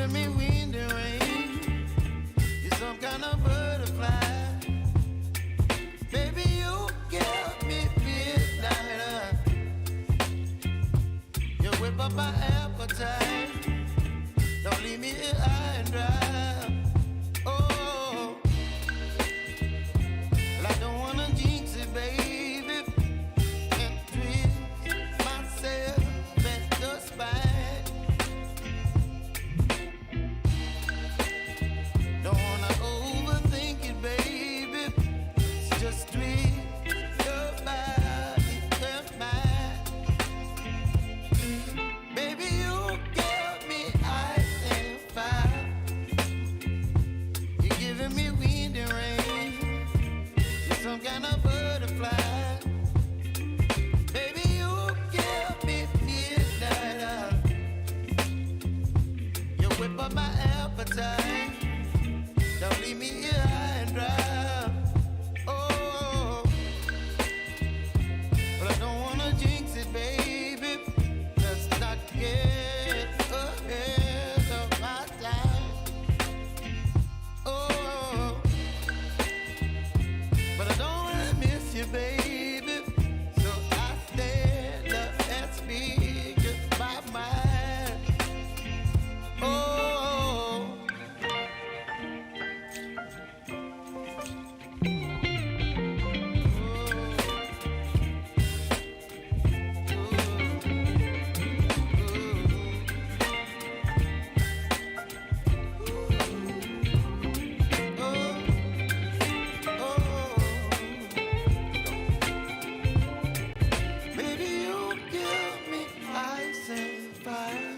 giving me wind and rain. You're some kind of butterfly. Baby, you give me midnight. You whip up my appetite. Don't leave me here high and dry. Oh, well, I don't wanna jinx it, baby, and twist myself at the spine. Don't wanna overthink it, baby. It's just twist your body and mine. Baby, you give me ice and fire. You're giving me wind and rain. You're some kind of butterfly. Baby, you give me midnight. You whip up my appetite. Don't leave me here high and dry. Oh, but I don't wanna jinx it, baby. Let's not get ahead of my time. Oh, but I don't wanna miss you, baby. So I stand up and speak just my mind. Oh. Baby, you give me ice and fire.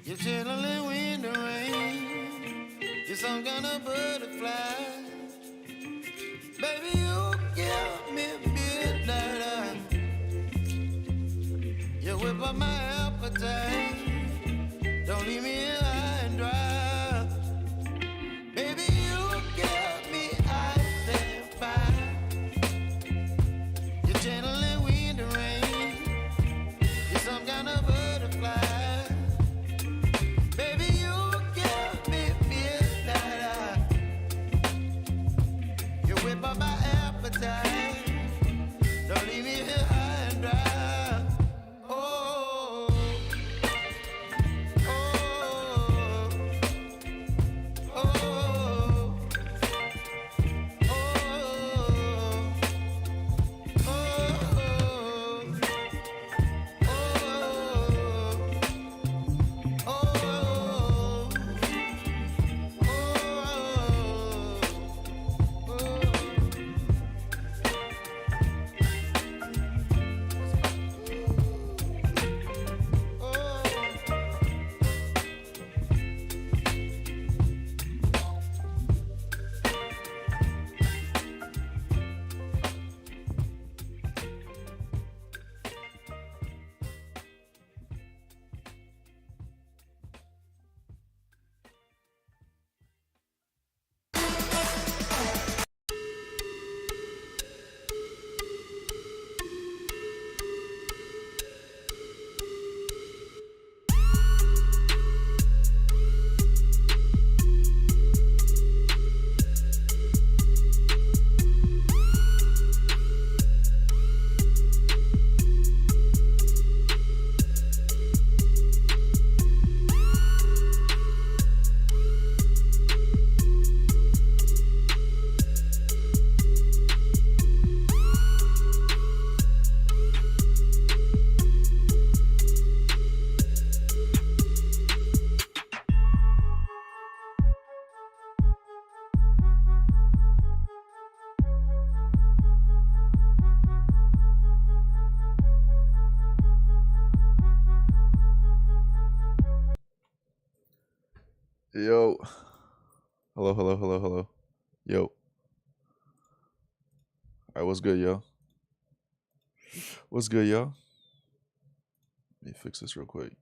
You're chilling wind and rain. You're some kind of butterfly. Baby, you give me midnight. You whip up my appetite. Don't leave me here high and dry. Baby, you give me ice and fire. You're channeling wind and rain. You're some kind of butterfly. Baby, you give me midnight. You whip up my appetite. Don't leave me here high and dry. Oh, oh, oh, oh, Yo. Hello, hello, hello, hello. Yo. Alright, what's good, yo? What's good, y'all? Let me fix this real quick.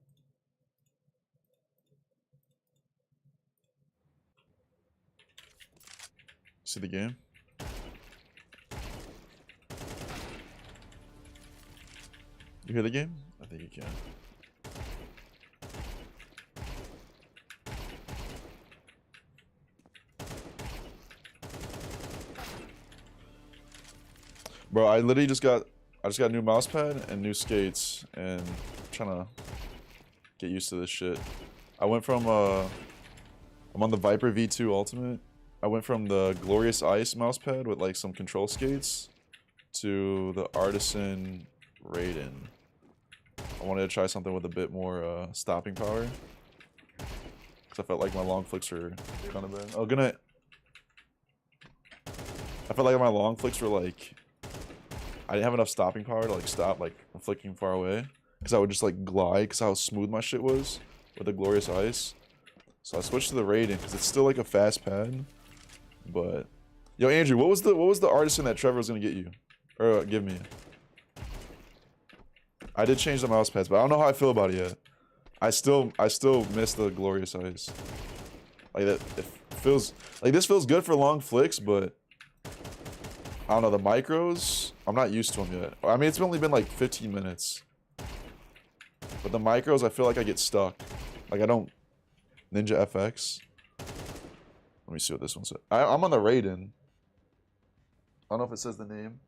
See the game? You hear the game? I think you can. Bro, I literally just got a new mouse pad and new skates, and I'm trying to get used to this shit. I went from I'm on the Viper V2 Ultimate. I went from the Glorious Ice mouse pad with like some control skates to the Artisan Raiden. I wanted to try something with a bit more stopping power, because I felt like my long flicks were kind of bad. Oh, good night. I felt like my long flicks were like, I didn't have enough stopping power to like stop like flicking far away, because I would just like glide because how smooth my shit was with the Glorious Ice. So I switched to the Raiden because it's still like a fast pad. But yo, Andrew, what was the Artisan that Trevor was gonna get you or give me? I did change the mouse pads, but I don't know how I feel about it yet. I still miss the Glorious Ice. Like that, it feels like this feels good for long flicks, but I don't know, the micros, I'm not used to them yet. I mean, it's only been like 15 minutes. But the micros, I feel like I get stuck. Like I don't... Ninja FX. Let me see what this one says. I'm on the Raiden. I don't know if it says the name.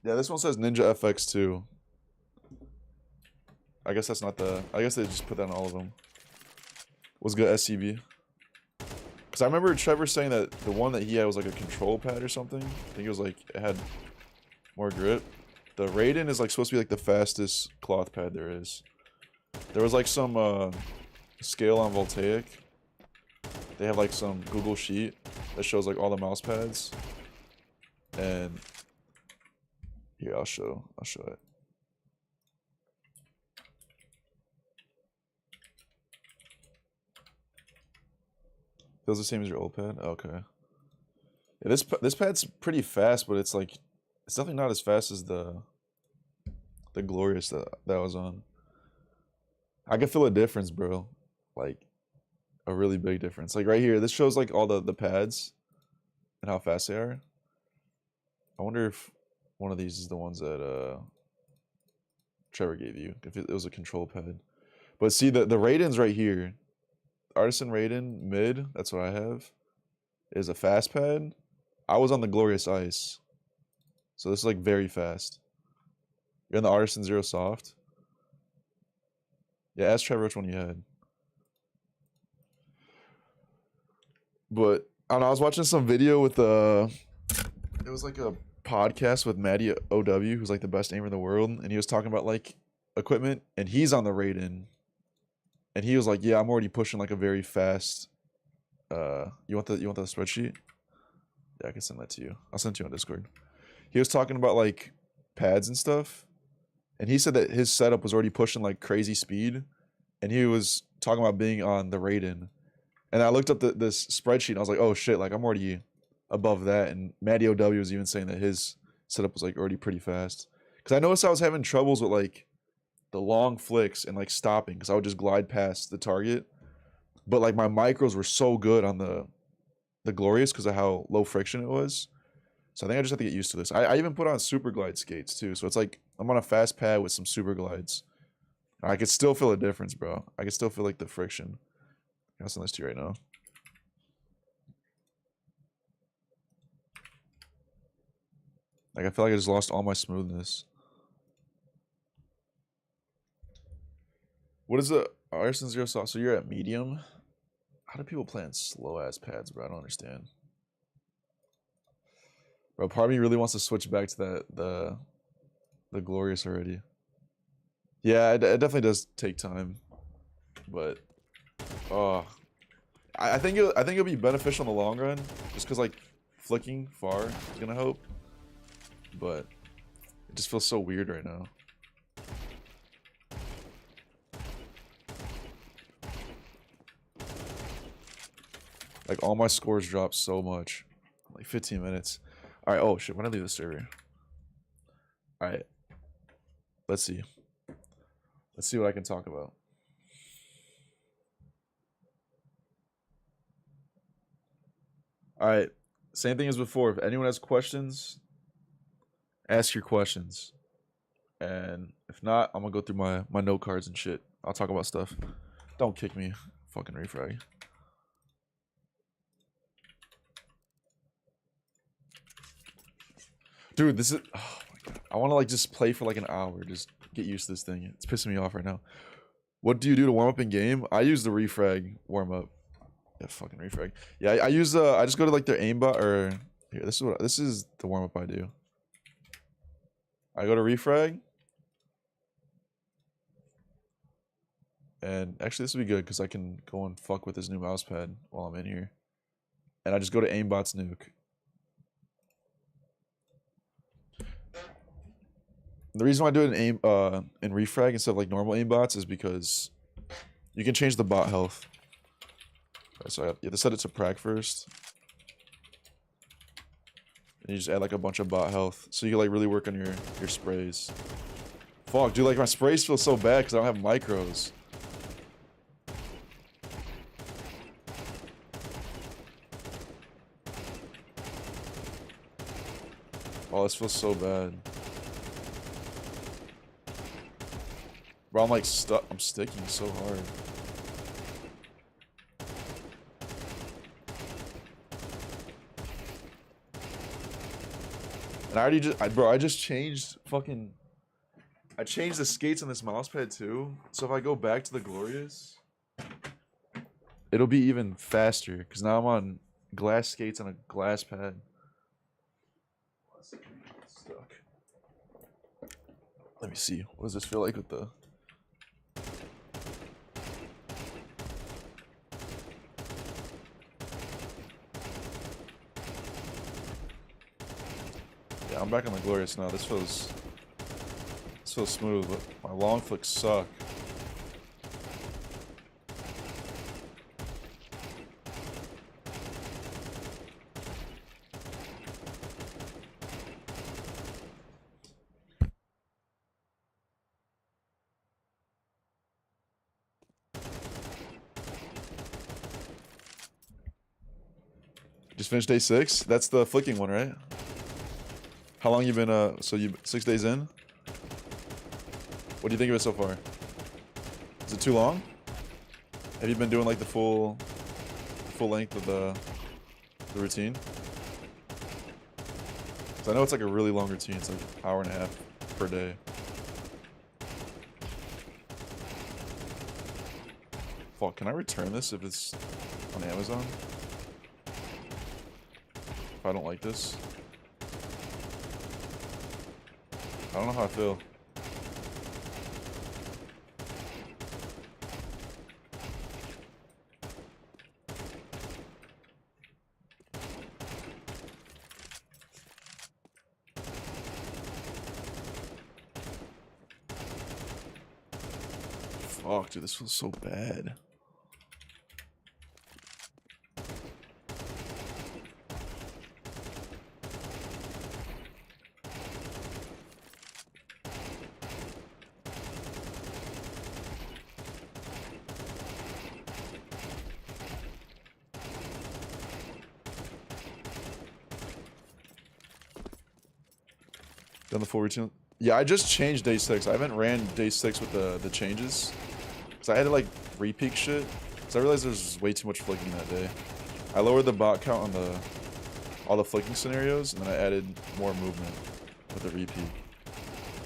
Yeah, this one says Ninja FX too. I guess that's not the... I guess they just put that on all of them. What's good, SCB? Because I remember Trevor saying that the one that he had was like a control pad or something. I think it was like, it had more grip. The Raiden is like supposed to be like the fastest cloth pad there is. There was like some scale on Voltaic. They have like some Google sheet that shows like all the mouse pads. And here, I'll show it. Feels the same as your old pad? Okay. Yeah, this pad's pretty fast, but it's like, it's definitely not as fast as the Glorious that I was on. I can feel a difference, bro. Like, a really big difference. Like right here, this shows like all the pads and how fast they are. I wonder if one of these is the ones that Trevor gave you, if it was a control pad. But see, the Raiden's right here. Artisan Raiden mid, that's what I have, is a fast pad. I was on the Glorious Ice. So this is like very fast. You're on the Artisan Zero Soft. Yeah, ask Trevor which one you had. But I don't know, I was watching some video with it was like a podcast with Matty OW, who's like the best aimer in the world, and he was talking about like equipment, and he's on the Raiden. And he was like, yeah, I'm already pushing like a very fast you want the spreadsheet? Yeah, I can send that to you. I'll send it to you on Discord. He was talking about like pads and stuff. And he said that his setup was already pushing like crazy speed. And he was talking about being on the Raiden. And I looked up this spreadsheet and I was like, oh shit, like I'm already above that. And Matty OW was even saying that his setup was like already pretty fast. Because I noticed I was having troubles with like the long flicks and like stopping, because I would just glide past the target. But like my micros were so good on the Glorious because of how low friction it was. So I think I just have to get used to this. I even put on super glide skates too. So it's like I'm on a fast pad with some super glides. I could still feel a difference, bro. I could still feel like the friction. I'll send this to you right now. Like I feel like I just lost all my smoothness. What is the Artisan Zero Soft? So you're at medium? How do people play on slow ass pads, bro? I don't understand. Bro, part of me really wants to switch back to that the Glorious already. Yeah, it definitely does take time, but I think it'll be beneficial in the long run, just because like flicking far is gonna help, but it just feels so weird right now. Like all my scores dropped so much, like 15 minutes. All right. Oh shit! When I leave the server. All right. Let's see. Let's see what I can talk about. All right. Same thing as before. If anyone has questions, ask your questions. And if not, I'm gonna go through my note cards and shit. I'll talk about stuff. Don't kick me. Fucking refrag. Dude, this is... Oh my god. I want to like just play for like an hour. Just get used to this thing. It's pissing me off right now. What do you do to warm up in game? I use the refrag warm up. Yeah, fucking refrag. Yeah, I use I just go to like their aimbot or here. This is the warm up I do. I go to refrag. And actually this would be good because I can go and fuck with this new mouse pad while I'm in here. And I just go to aimbot's nuke. The reason why I do it in refrag instead of like normal aimbots is because you can change the bot health. Right, so you have to set it to prac first. And you just add like a bunch of bot health. So you can like really work on your sprays. Fuck, dude, like my sprays feel so bad because I don't have micros. Oh, this feels so bad. Bro, I'm like stuck. I'm sticking so hard. And I already bro, I just changed fucking... I changed the skates on this mouse pad too. So if I go back to the Glorious, it'll be even faster. Because now I'm on glass skates on a glass pad. Stuck. Let me see. What does this feel like with the... Yeah, I'm back on the Glorious now. This feels smooth, but my long flicks suck. Just finished day 6? That's the flicking one, right? How long you been, so you 6 days in? What do you think of it so far? Is it too long? Have you been doing like the full length of the routine? Cause I know it's like a really long routine. It's like an hour and a half per day. Fuck, can I return this if it's on Amazon? If I don't like this? I don't know how I feel. Fuck, dude, this feels so bad. Done the full routine? Yeah, I just changed day 6. I haven't ran day 6 with the changes. Cause I had to like re-peak shit. Cause I realized there's way too much flicking that day. I lowered the bot count on all the flicking scenarios, and then I added more movement with the re-peak.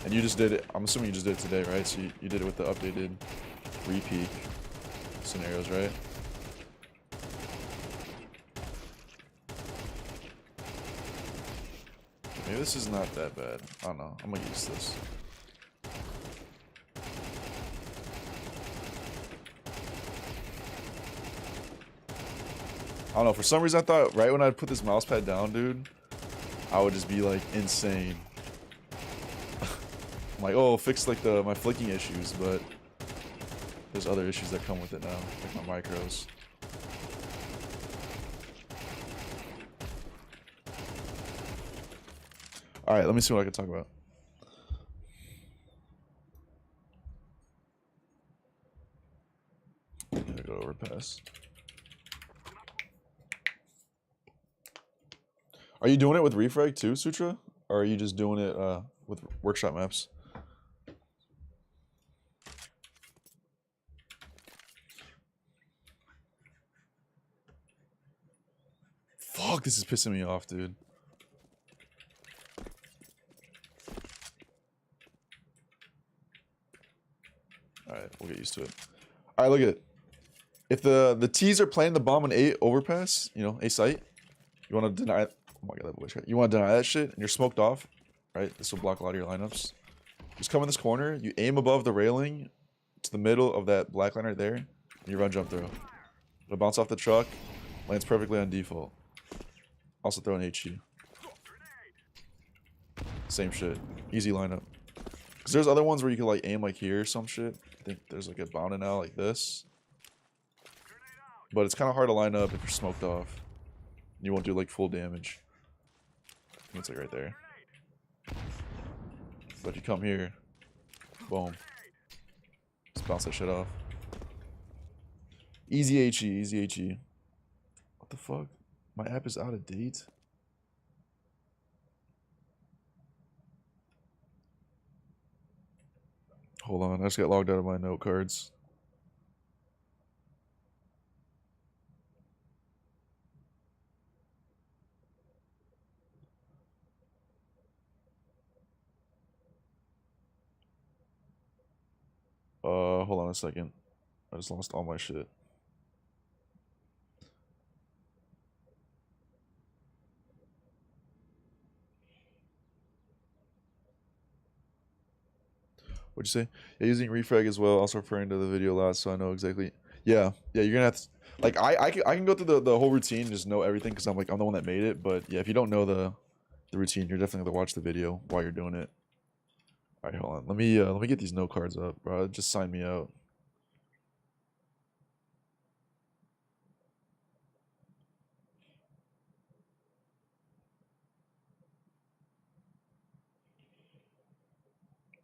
And you just did it, I'm assuming you just did it today, right? So you did it with the updated re-peak scenarios, right? Maybe this is not that bad. I don't know. I'm gonna use this. I don't know. For some reason, I thought right when I put this mouse pad down, dude, I would just be like insane. I'm like, oh, fix like my flicking issues, but there's other issues that come with it now, like my micros. All right, let me see what I can talk about. There, go overpass. Are you doing it with refrag too, Sutra? Or are you just doing it with workshop maps? Fuck, this is pissing me off, dude. used to it. All right, look at it. If the T's are planting the bomb on A overpass, you know, A site, you want to deny. Oh my god, that voice. You want to deny that shit, and you're smoked off, right? This will block a lot of your lineups. Just come in this corner. You aim above the railing to the middle of that black line right there, and you run jump throw. It'll bounce off the truck, lands perfectly on default. Also throw an HE. Same shit. Easy lineup. Because there's other ones where you can like aim like here or some shit. I think there's like a bounding out like this. But it's kind of hard to line up if you're smoked off. You won't do like full damage. It's like right there. But if you come here, boom. Just bounce that shit off. Easy HE, easy HE. What the fuck? My app is out of date? Hold on, I just got logged out of my note cards. Hold on a second. I just lost all my shit. What'd you say? Yeah, using refrag as well, also referring to the video a lot, so I know exactly. Yeah, you're gonna have to, like, I can go through the whole routine and just know everything because I'm the one that made it. But yeah, if you don't know the routine, you're definitely gonna watch the video while you're doing it. All right, hold on. Let me get these note cards up, bro. Just sign me out.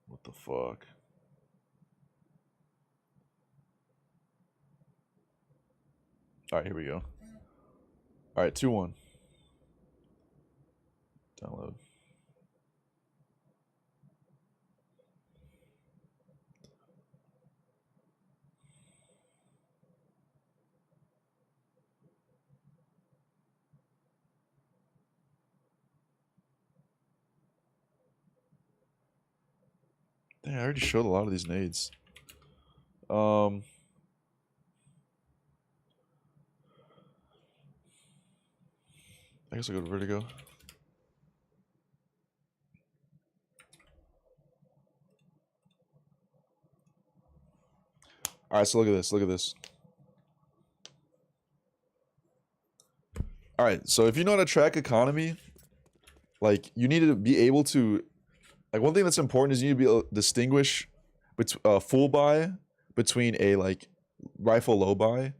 What the fuck? All right, here we go. All right, 2-1. Download. Dang, I already showed a lot of these nades. I guess I'll go to Vertigo. Alright, so look at this. Look at this. Alright, so if you know how to track economy, like, you need to be able to... Like, one thing that's important is you need to be able to distinguish full buy between a, like, rifle low buy.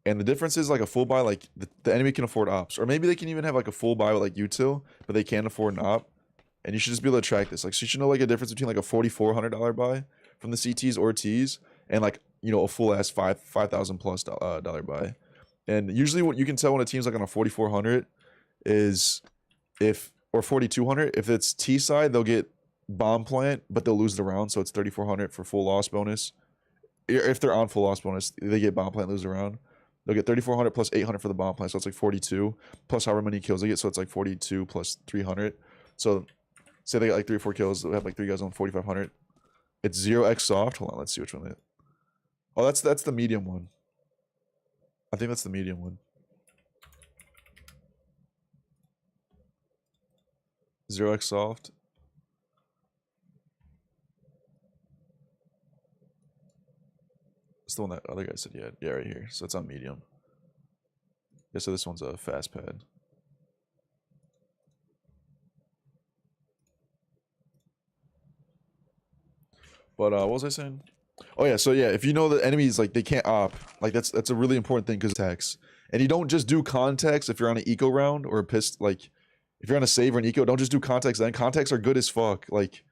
And the difference is, like, a full buy, like, the enemy can afford ops. Or maybe they can even have, like, a full buy with, like, util, but they can't afford an op. And you should just be able to track this. Like, so you should know, like, a difference between, like, a $4,400 buy from the CTs or Ts and, like, you know, a full-ass $5,000 plus dollar buy. And usually what you can tell when a team's, like, on a 4,400 is if... Or 4,200. If it's T side, they'll get bomb plant, but they'll lose the round, so it's 3,400 for full loss bonus. If they're on full loss bonus, they get bomb plant, lose the round. They'll get 3,400 plus 800 for the bomb plant, so it's like 42 plus however many kills they get, so it's like 42 plus 300. So say they get like 3 or 4 kills, they'll have like 3 guys on 4,500. It's 0x soft. Hold on, let's see which one it is. Oh, that's the medium one. I think that's the medium one. 0x soft. It's the one that other guy said he had. Yeah, right here. So it's on medium. Yeah, so this one's a fast pad. But what was I saying? Oh yeah, so yeah, if you know the enemies like they can't op, like that's a really important thing because attacks. And you don't just do contacts if you're on an eco round or a pist, like if you're on a save or an eco, don't just do contacts then. Contacts are good as fuck. Like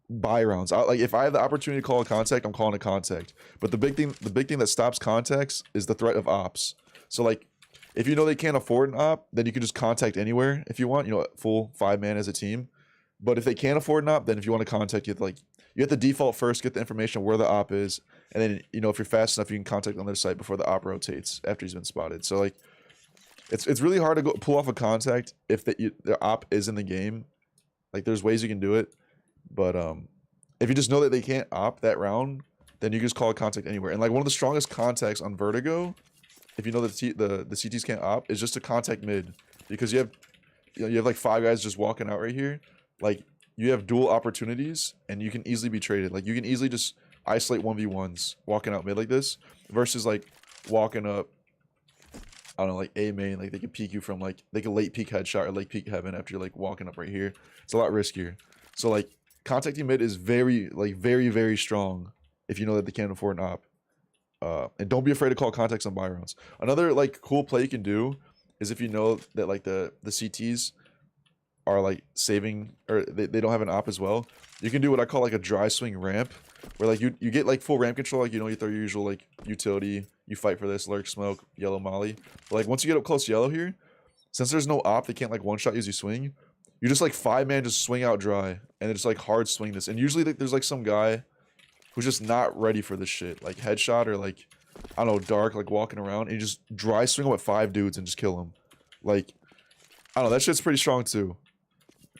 buy rounds. Like if I have the opportunity to call a contact, I'm calling a contact. But the big thing that stops contacts is the threat of ops. So like if you know they can't afford an op, then you can just contact anywhere if you want, you know, full 5-man as a team. But if they can't afford an op, then if you want to contact, you have to default first, get the information where the op is, and then, you know, if you're fast enough, you can contact on their site before the op rotates after he's been spotted. So like it's really hard to pull off a contact if the op is in the game. Like there's ways you can do it. But if you just know that they can't op that round, then you can just call a contact anywhere. And like one of the strongest contacts on Vertigo, if you know that the CTs can't op, is just to contact mid, because you have like 5 guys just walking out right here. Like you have dual opportunities and you can easily be traded. Like you can easily just isolate 1v1s walking out mid like this versus like walking up, I don't know, like A main, like they can peek you from like, they can late peek headshot or late peek heaven after you're like walking up right here. It's a lot riskier. So like contacting mid is very, very strong if you know that they can't afford an op. And don't be afraid to call contacts on buy rounds. Another like cool play you can do is if you know that like the CTs are like saving, or they don't have an op as well, you can do what I call like a dry swing ramp, where like you get like full ramp control, like you know you throw your usual like utility, you fight for this, lurk, smoke, yellow, molly. But like once you get up close to yellow here, since there's no op, they can't like one shot as you swing. You just like 5-man just swing out dry and just like hard swing this. And usually like, there's like some guy who's just not ready for this shit, like headshot or like, I don't know, dark, like walking around, and you just dry swing him with 5 dudes and just kill him. Like, I don't know, that shit's pretty strong too.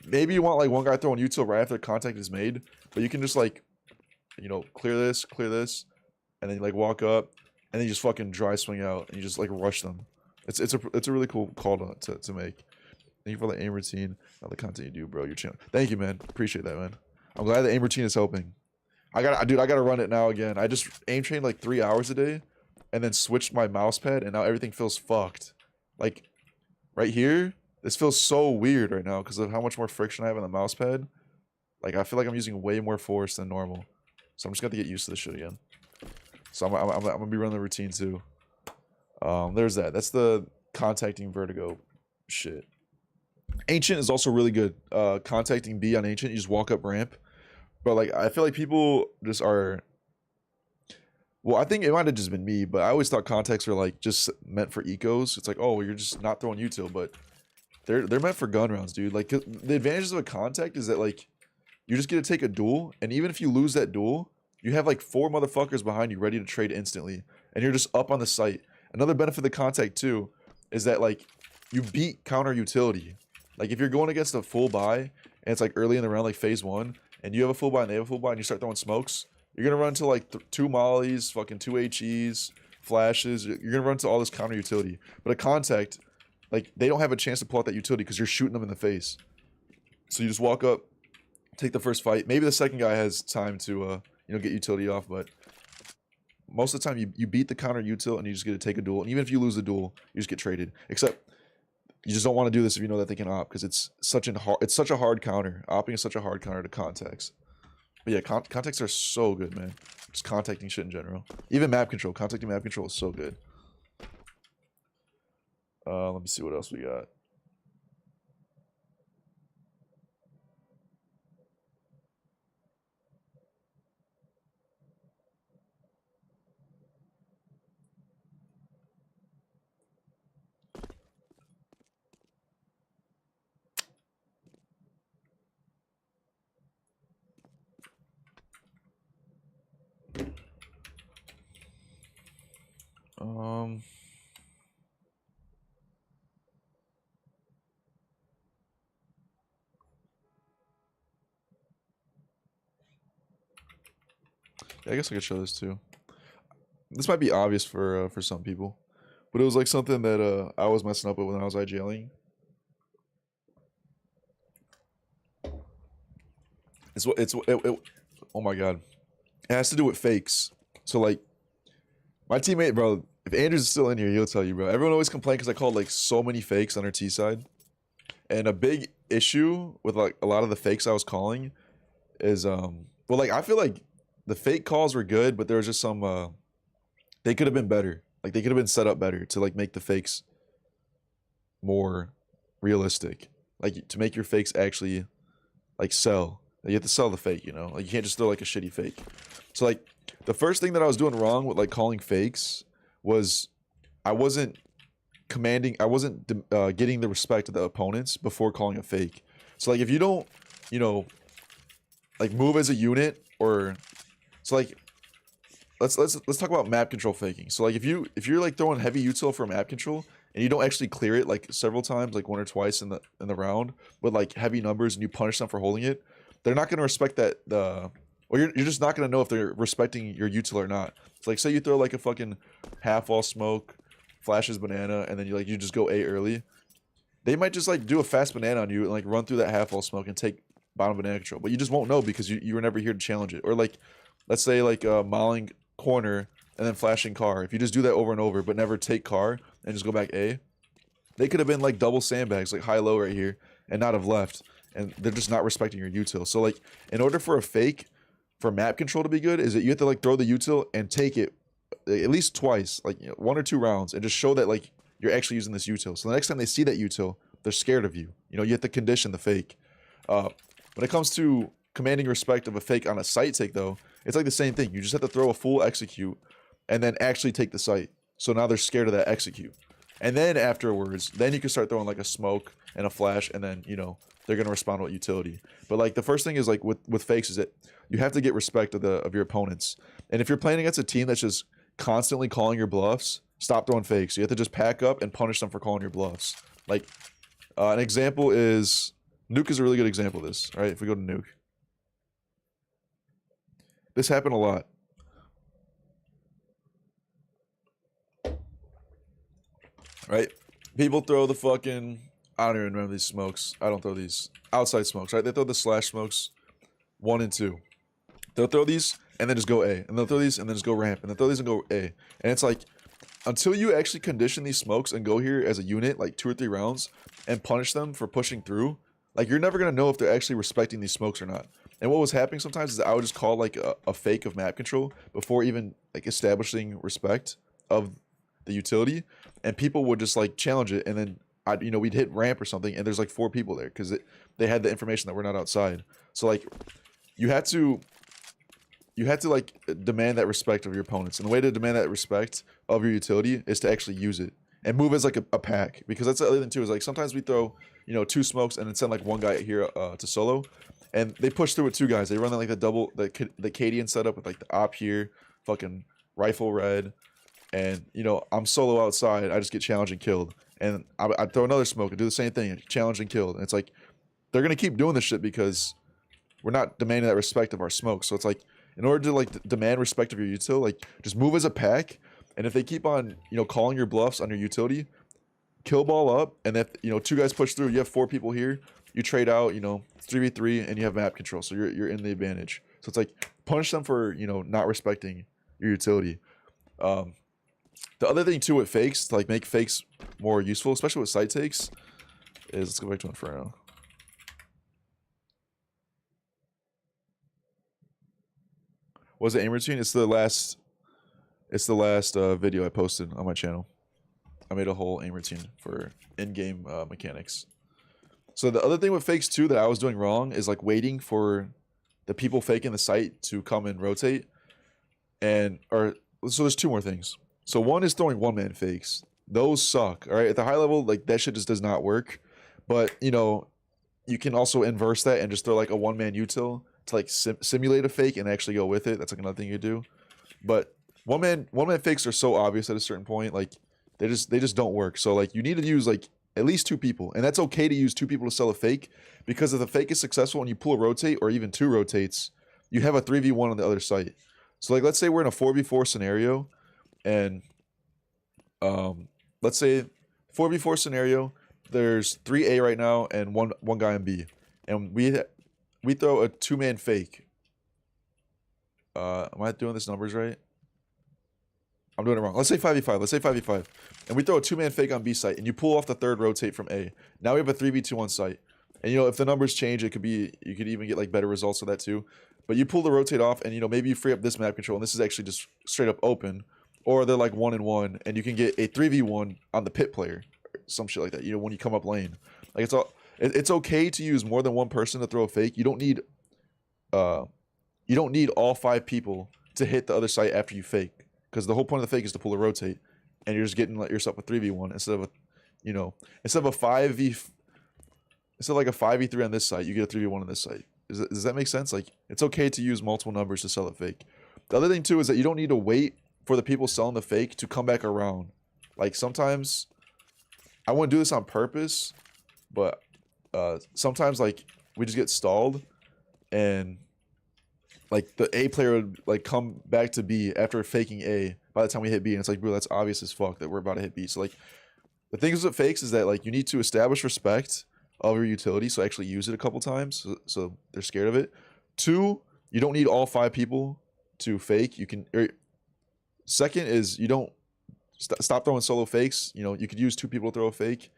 Maybe you want like one guy throwing util right after contact is made, but you can just like, you know, clear this, and then you like walk up, and then you just fucking dry swing out, and you just like rush them. It's a really cool call to make. Thank you for the aim routine, all the content you do, bro. Your channel. Thank you, man. Appreciate that, man. I'm glad the aim routine is helping. I gotta run it now again. I just aim trained like 3 hours a day, and then switched my mouse pad, and now everything feels fucked. Like, right here, this feels so weird right now because of how much more friction I have on the mouse pad. Like, I feel like I'm using way more force than normal. So I'm just gonna get used to this shit again. So I'm gonna be running the routine too. There's that. That's the contacting Vertigo shit. Ancient is also really good. Contacting B on Ancient, you just walk up ramp. But like, I feel like people just are. Well, I think it might have just been me, but I always thought contacts were like just meant for ecos. It's like, oh, you're just not throwing util, but they're meant for gun rounds, dude. Like the advantages of a contact is that like you just get to take a duel, and even if you lose that duel, you have like 4 motherfuckers behind you ready to trade instantly, and you're just up on the site. Another benefit of the contact too is that like you beat counter utility. Like if you're going against a full buy and it's like early in the round, like phase 1, and you have a full buy and they have a full buy, and you start throwing smokes, you're gonna run into like 2 mollies, fucking 2 HEs, flashes. You're gonna run into all this counter utility. But a contact, like they don't have a chance to pull out that utility because you're shooting them in the face. So you just walk up, take the first fight. Maybe the second guy has time to you know, get utility off, but most of the time you beat the counter util and you just get to take a duel. And even if you lose the duel, you just get traded. Except you just don't want to do this if you know that they can op, because it's such a hard counter. Opping is such a hard counter to contacts. But yeah, contacts are so good, man. Just contacting shit in general. Even map control. Contacting map control is so good. Let me see what else we got. Yeah, I guess I could show this too. This might be obvious for some people, but it was like something that I was messing up with when I was IGLing. Oh my god, it has to do with fakes. So like, my teammate, bro, if Andrews is still in here, he'll tell you, bro. Everyone always complained because I called like so many fakes on our T side, and a big issue with like a lot of the fakes I was calling is well, like I feel like the fake calls were good, but there was just some they could have been better. Like they could have been set up better to like make the fakes more realistic, like to make your fakes actually like sell. You have to sell the fake, you know, like you can't just throw like a shitty fake. So like the first thing that I was doing wrong with like calling fakes was I wasn't getting the respect of the opponents before calling a fake. So like if you don't, you know, like move as a unit, or so like let's talk about map control faking. So like if you're like throwing heavy util for map control and you don't actually clear it like several times, like 1 or twice in the round with like heavy numbers, and you punish them for holding it, they're not going to respect that or you're just not gonna know if they're respecting your util or not. It's like say you throw like a fucking half wall smoke, flashes banana, and then you just go A early. They might just like do a fast banana on you and like run through that half wall smoke and take bottom banana control, but you just won't know because you were never here to challenge it. Or like, let's say like mauling corner and then flashing car. If you just do that over and over but never take car and just go back A, they could have been like double sandbags, like high low right here, and not have left. And they're just not respecting your util. So like, in order for a fake for map control to be good, is that you have to like throw the util and take it at least twice, like 1 or 2 rounds, and just show that like you're actually using this util. So the next time they see that util, they're scared of you. You have to condition the fake. When it comes to commanding respect of a fake on a site take though, it's like the same thing. You just have to throw a full execute and then actually take the site. So now they're scared of that execute. And then afterwards, then you can start throwing like a smoke and a flash, and then they're gonna respond with utility. But like the first thing is like with fakes is that you have to get respect of your opponents. And if you're playing against a team that's just constantly calling your bluffs, stop throwing fakes. You have to just pack up and punish them for calling your bluffs. Like an example is Nuke is a really good example of this. Right? If we go to Nuke, this happened a lot. Right? People throw the fucking, I don't even remember these smokes. I don't throw these outside smokes, right? They throw the slash smokes 1 and 2. They'll throw these and then just go A. And they'll throw these and then just go ramp. And they'll throw these and go A. And it's like, until you actually condition these smokes and go here as a unit, like 2 or 3 rounds, and punish them for pushing through, like you're never going to know if they're actually respecting these smokes or not. And what was happening sometimes is that I would just call like a fake of map control before even like establishing respect of the utility, and people would just like challenge it, and then we'd hit ramp or something, and there's like 4 people there because they had the information that we're not outside. So like you had to like demand that respect of your opponents, and the way to demand that respect of your utility is to actually use it and move as like a pack. Because that's the other thing too, is like sometimes we throw 2 smokes and then send like 1 guy here to solo, and they push through with 2 guys. They run like the double the Cadian setup with like the op here, fucking rifle red. And I'm solo outside, I just get challenged and killed, and I throw another smoke and do the same thing, challenged and killed. And it's like they're gonna keep doing this shit because we're not demanding that respect of our smoke. So it's like, in order to like demand respect of your util, like just move as a pack. And if they keep on calling your bluffs on your utility, kill ball up. And if 2 guys push through, you have 4 people here, you trade out 3v3, and you have map control, so you're in the advantage. So it's like punish them for not respecting your utility. The other thing too with fakes, to like make fakes more useful, especially with site takes, is, let's go back to Inferno. What was it, aim routine? It's the last video I posted on my channel. I made a whole aim routine for in-game mechanics. So the other thing with fakes too that I was doing wrong is like waiting for the people faking the site to come and rotate. So there's 2 more things. So one is throwing 1-man fakes. Those suck. All right, at the high level, like that shit just does not work. But you can also inverse that and just throw like a 1-man util to like simulate a fake and actually go with it. That's like another thing you do. But one man fakes are so obvious at a certain point, like they just don't work. So like you need to use like at least 2 people, and that's okay to use 2 people to sell a fake, because if the fake is successful and you pull a rotate or even 2 rotates, you have a 3v1 on the other site. So like let's say we're in a 4v4 scenario. And let's say 4v4 scenario, there's 3A right now and one guy in B, and we throw a 2-man fake. Am I doing this numbers right? I'm doing it wrong. Let's say 5v5. Let's say 5v5, and we throw a 2-man fake on B site, and you pull off the 3rd rotate from A. Now we have a 3v2 on site, and if the numbers change, you could even get like better results of that too. But you pull the rotate off, and maybe you free up this map control, and this is actually just straight up open. Or they're like 1 and 1, and you can get a 3v1 on the pit player, some shit like that. When you come up lane, like it's okay to use more than 1 person to throw a fake. You don't need all 5 people to hit the other site after you fake, because the whole point of the fake is to pull a rotate, and you're just getting yourself a 3v1 instead of a 5v. Instead of like a 5v3 on this site, you get a 3v1 on this site. Does that make sense? Like it's okay to use multiple numbers to sell a fake. The other thing too is that you don't need to wait for the people selling the fake to come back around. Like sometimes, I wouldn't do this on purpose, but sometimes like we just get stalled, and like the A player would like come back to B after faking A by the time we hit B, and it's like, bro, that's obvious as fuck that we're about to hit B. So like the thing is with fakes is that like you need to establish respect of your utility, so actually use it a couple times, so they're scared of it. 2, you don't need all 5 people to fake. You can. Second is you don't stop throwing solo fakes. You know, you could use 2 people to throw a fake.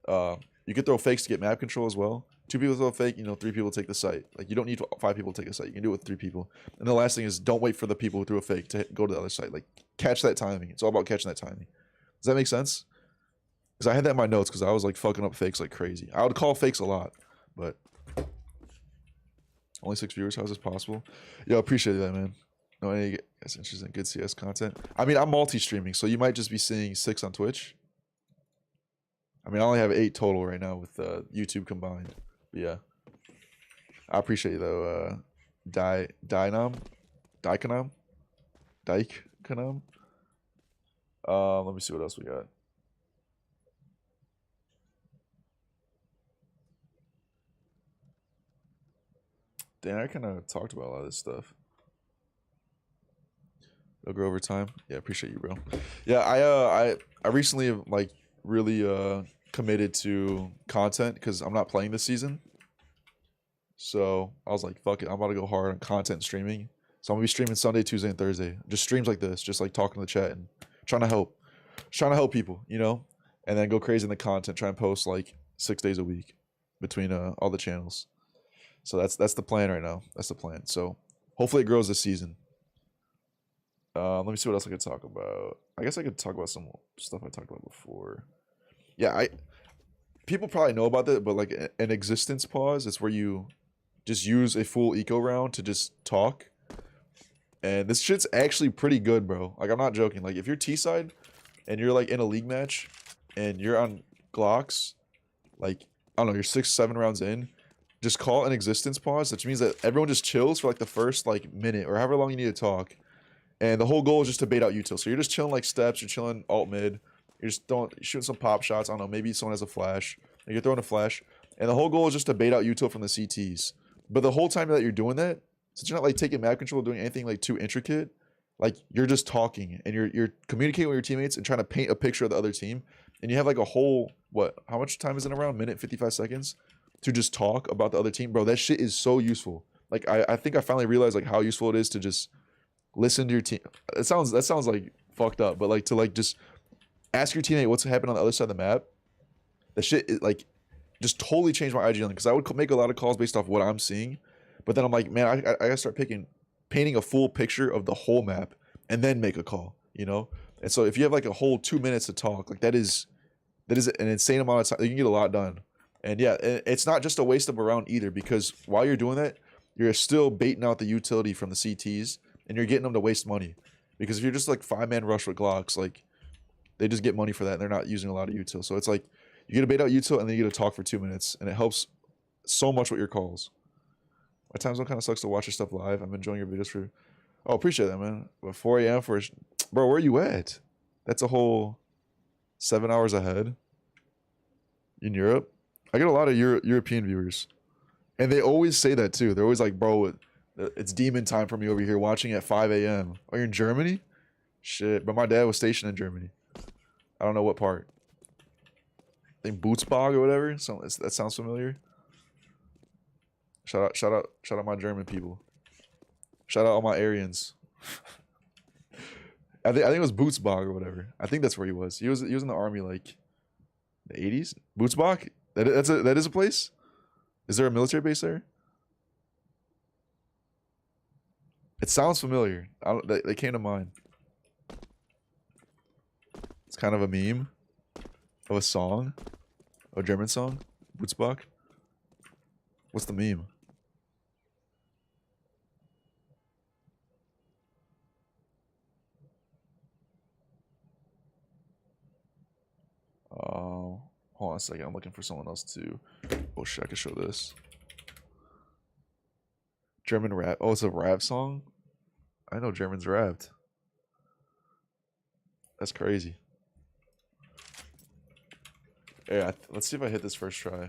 You could throw fakes to get map control as well. 2 people throw a fake, you know, 3 people take the site. Like you don't need 5 people to take a site. You can do it with 3 people. And the last thing is don't wait for the people who threw a fake to go to the other site. Like catch that timing. It's all about catching that timing. Does that make sense? Because I had that in my notes because I was like fucking up fakes like crazy. I would call fakes a lot, but only 6 viewers. How is this possible? Yo, appreciate that, man. No, that's interesting. Good CS content. I mean, I'm multi-streaming, so you might just be seeing 6 on Twitch. I mean, I only have 8 total right now with YouTube combined. But yeah, I appreciate you though. Dykanam. Let me see what else we got. Dan, I kind of talked about a lot of this stuff. It'll grow over time. Yeah, appreciate you, bro. Yeah, I recently have like really committed to content because I'm not playing this season. So I was like, fuck it, I'm about to go hard on content streaming. So I'm gonna be streaming Sunday, Tuesday, and Thursday. Just streams like this, just like talking to the chat and trying to help people, you know, and then go crazy in the content. Try and post like 6 days a week between all the channels. So that's the plan right now. That's the plan. So hopefully it grows this season. Let me see what else I could talk about. I guess I could talk about some stuff I talked about before. Yeah, people probably know about that, but like an existence pause, it's where you just use a full eco round to just talk. And this shit's actually pretty good, bro. Like I'm not joking. Like if you're T side and you're like in a league match and you're on Glocks, like I don't know, you're 6, 7 rounds in, just call an existence pause, which means that everyone just chills for like the first like minute or however long you need to talk. And the whole goal is just to bait out util. So you're just chilling like steps, you're chilling alt mid, you're just shooting some pop shots. I don't know, maybe someone has a flash, and you're throwing a flash. And the whole goal is just to bait out util from the CTs. But the whole time that you're doing that, since you're not like taking map control, doing anything like too intricate, like you're just talking and you're communicating with your teammates and trying to paint a picture of the other team. And you have like a whole how much time is in a round? Minute 55 seconds to just talk about the other team, bro. That shit is so useful. Like I think I finally realized like how useful it is to just listen to your team. That sounds like fucked up, but like to like just ask your teammate what's happening on the other side of the map. That shit is like just totally changed my IG lane because I would make a lot of calls based off what I'm seeing, but then I'm like, man, I gotta start painting a full picture of the whole map and then make a call, you know. And so if you have like a whole 2 minutes to talk, like that is an insane amount of time. You can get a lot done. And yeah, it's not just a waste of a round either, because while you're doing that, you're still baiting out the utility from the CTs and you're getting them to waste money. Because if you're just like 5-man rush with Glocks, like they just get money for that and they're not using a lot of util. So it's like you get to bait out util and then you get to talk for 2 minutes, and it helps so much with your calls. My time zone kind of sucks to watch your stuff live. I'm enjoying your videos for. Oh, appreciate that, man. But 4 a.m. for bro, where are you at? That's a whole 7 hours ahead in Europe. I get a lot of European viewers, and they always say that too. They're always like, bro, it's demon time for me over here watching at 5 a.m. Oh, you're in Germany? Shit, but my dad was stationed in Germany. I don't know what part. I think Bootsbog or whatever. So that sounds familiar. Shout out my German people. Shout out all my Aryans. I think it was Bootsbog or whatever. I think that's where he was. He was in the army like the 80s. Bootsbog? That is a place? Is there a military base there? It sounds familiar. They came to mind. It's kind of a meme of a song, a German song, Bootsbach. What's the meme? Hold on a second. I'm looking for someone else to. Oh shit! I can show this. German rap. Oh, it's a rap song. I know Germans rapped. That's crazy. Yeah, let's see if I hit this first try.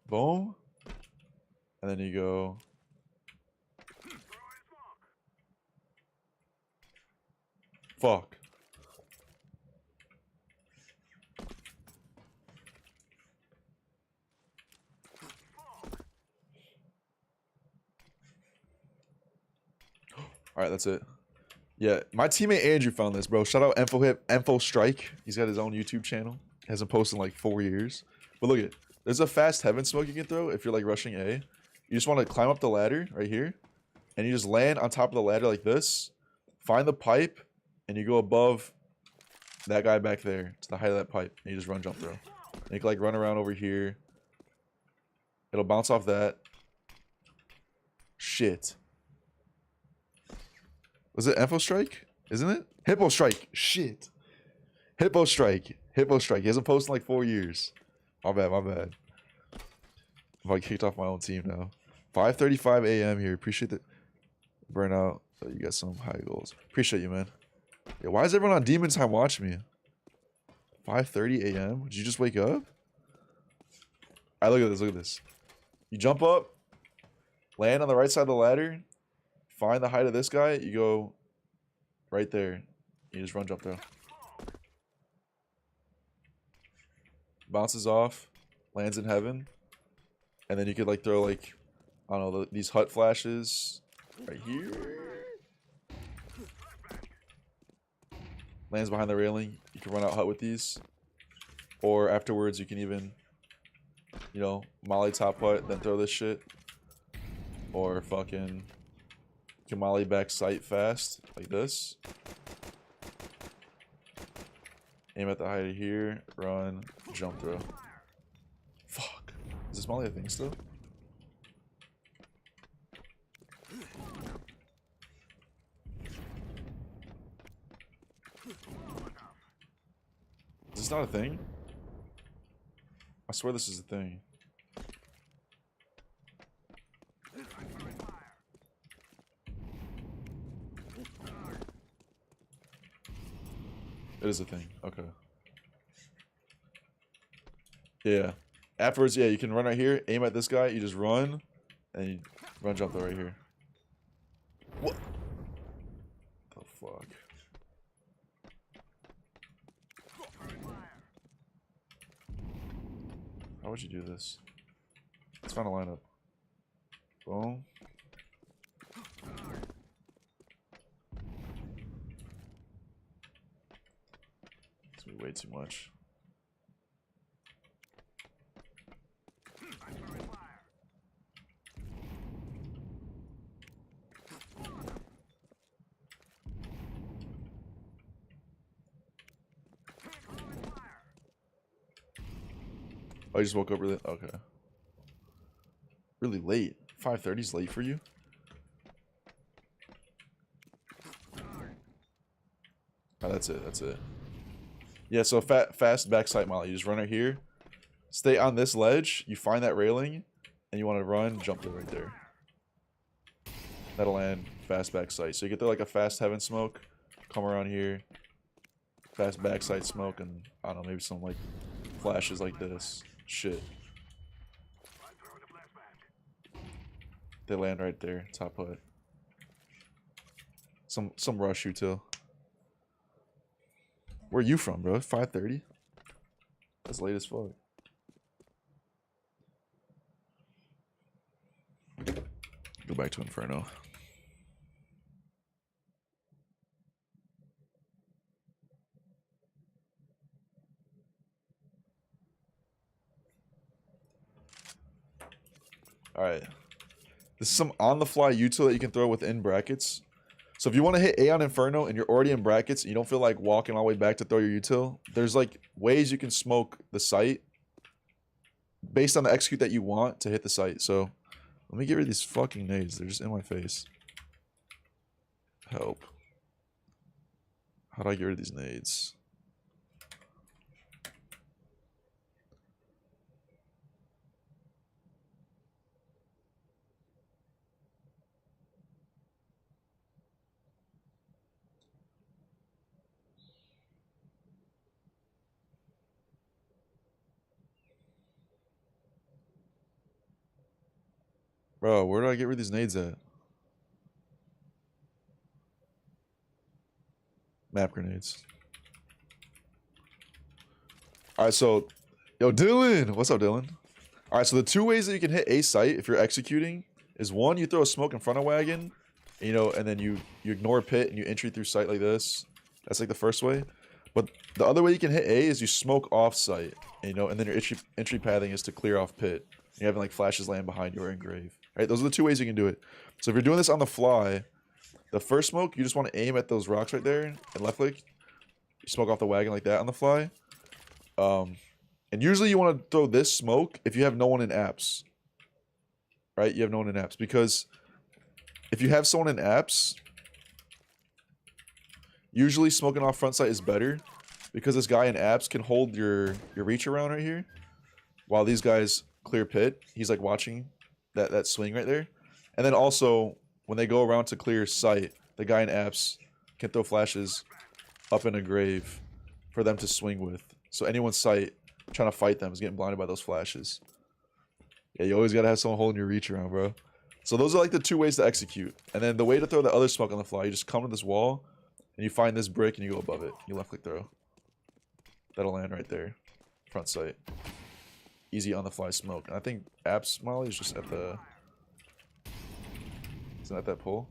Boom. And then you go. Fuck. All right, that's it. Yeah, my teammate Andrew found this, bro. Shout out Enfo Strike. He's got his own YouTube channel. Hasn't posted in like 4 years. But look at it. There's a fast heaven smoke you can throw if you're like rushing A. You just want to climb up the ladder right here, and you just land on top of the ladder like this. Find the pipe, and you go above that guy back there to the height of that pipe, and you just run jump throw. And you can like run around over here. It'll bounce off that. Shit. Was it Info Strike? Isn't it? Hippo Strike. Shit. Hippo Strike. Hippo Strike. He hasn't posted in like 4 years. My bad, my bad. If I kicked off my own team now. 5:35 a.m. here. Appreciate the burnout. So you got some high goals. Appreciate you, man. Yeah, why is everyone on demon time watching me? 5:30 a.m. Did you just wake up? All right, look at this. Look at this. You jump up, land on the right side of the ladder, find the height of this guy. You go right there. You just run jump throw. Bounces off, lands in heaven, and then you could like throw like, I don't know, these hut flashes right here. Lands behind the railing. You can run out hut with these, or afterwards you can even, you know, molly top hut, then throw this shit, or fucking you can molly back sight fast like this. Aim at the height of here, run, jump throw. Fuck. Is this molly a thing still? Is this not a thing? I swear this is a thing. It is a thing. Okay. Yeah. Afterwards, yeah, you can run right here, aim at this guy, you just run, and you run jump though right here. What the fuck? How would you do this? Let's find a lineup. Boom. It's gonna be way too much. Oh, you just woke up really... Okay. Really late. 5:30 is late for you? Oh, that's it. That's it. Yeah, so fast backside molly. You just run right here. Stay on this ledge. You find that railing. And you want to run, jump to right there. That'll land fast backside. So you get there like a fast heaven smoke. Come around here. Fast backside smoke. And I don't know, maybe some like flashes like this. Shit. They land right there, top hut. Some rush you too. Where are you from, bro? 5:30? That's late as fuck. Go back to Inferno. Alright. This is some on-the-fly util that you can throw within brackets. So if you want to hit A on Inferno and you're already in brackets and you don't feel like walking all the way back to throw your util, there's like ways you can smoke the site based on the execute that you want to hit the site. So let me get rid of these fucking nades. They're just in my face. Help. How do I get rid of these nades? Bro, where do I get rid of these nades at? Map grenades. All right, so, yo, Dylan, what's up, Dylan? All right, so the two ways that you can hit a site if you're executing is one, you throw a smoke in front of wagon, you know, and then you ignore pit and you entry through site like this. That's like the first way. But the other way you can hit A is you smoke off site, you know, and then your entry pathing is to clear off pit. You having like flashes land behind you or engrave. Right? Those are the two ways you can do it. So if you're doing this on the fly, the first smoke, you just want to aim at those rocks right there and left click. You smoke off the wagon like that on the fly. And usually you want to throw this smoke if you have no one in apps. Right? You have no one in apps. Because if you have someone in apps, usually smoking off front site is better. Because this guy in apps can hold your reach around right here. While these guys clear pit. He's like watching that swing right there. And then also, when they go around to clear site, the guy in apps can throw flashes up in a grave for them to swing with. So anyone's sight trying to fight them is getting blinded by those flashes. Yeah, you always gotta have someone holding your reach around, bro. So those are like the two ways to execute. And then the way to throw the other smoke on the fly, you just come to this wall, and you find this brick, and you go above it. You left click throw. That'll land right there. Front sight. Easy on the fly smoke. And I think apps Molly is just at the... Isn't that pole?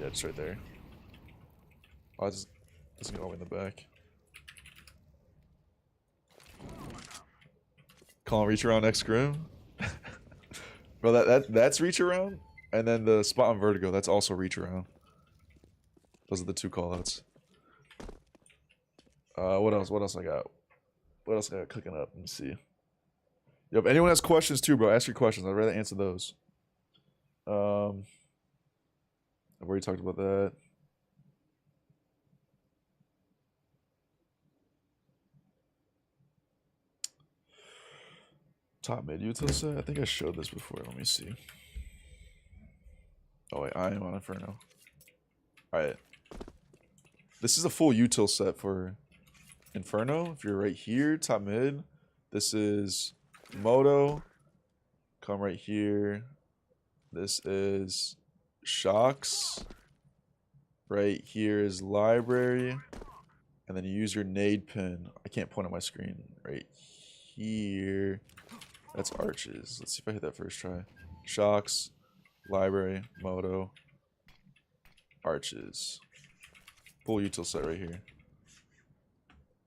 Yeah, it's right there. Oh, it's doesn't go all the way in the back. Calling reach around next scrim. Bro, that's reach around, and then the spot on vertigo, that's also reach around. Those are the two callouts. What else? What else I got? What else I got cooking up? Let me see. Yo, if anyone has questions too, bro, ask your questions. I'd rather answer those. I've already talked about that. Top mid util set? I think I showed this before. Let me see. Oh wait, I am on Inferno. Alright. This is a full util set for Inferno. If you're right here, top mid. This is Moto. Come right here. This is Shocks. Right here is Library. And then you use your nade pin. I can't point on my screen. Right here. That's Arches. Let's see if I hit that first try. Shocks, Library, Moto, Arches. Full util set right here.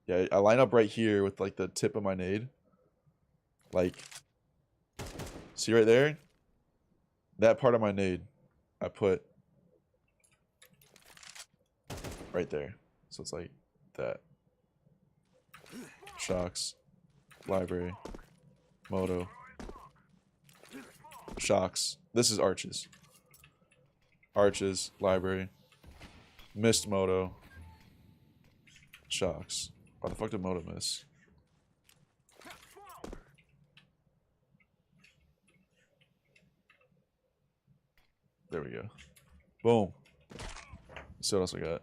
Yeah, I line up right here with like the tip of my nade. Like, see right there? That part of my nade, I put right there. So it's like that. Shocks, Library, Moto, Shocks. This is Arches. Arches, Library, missed Moto, Shocks. Why the fuck did Moto miss? There we go. Boom. Let's see what else I got.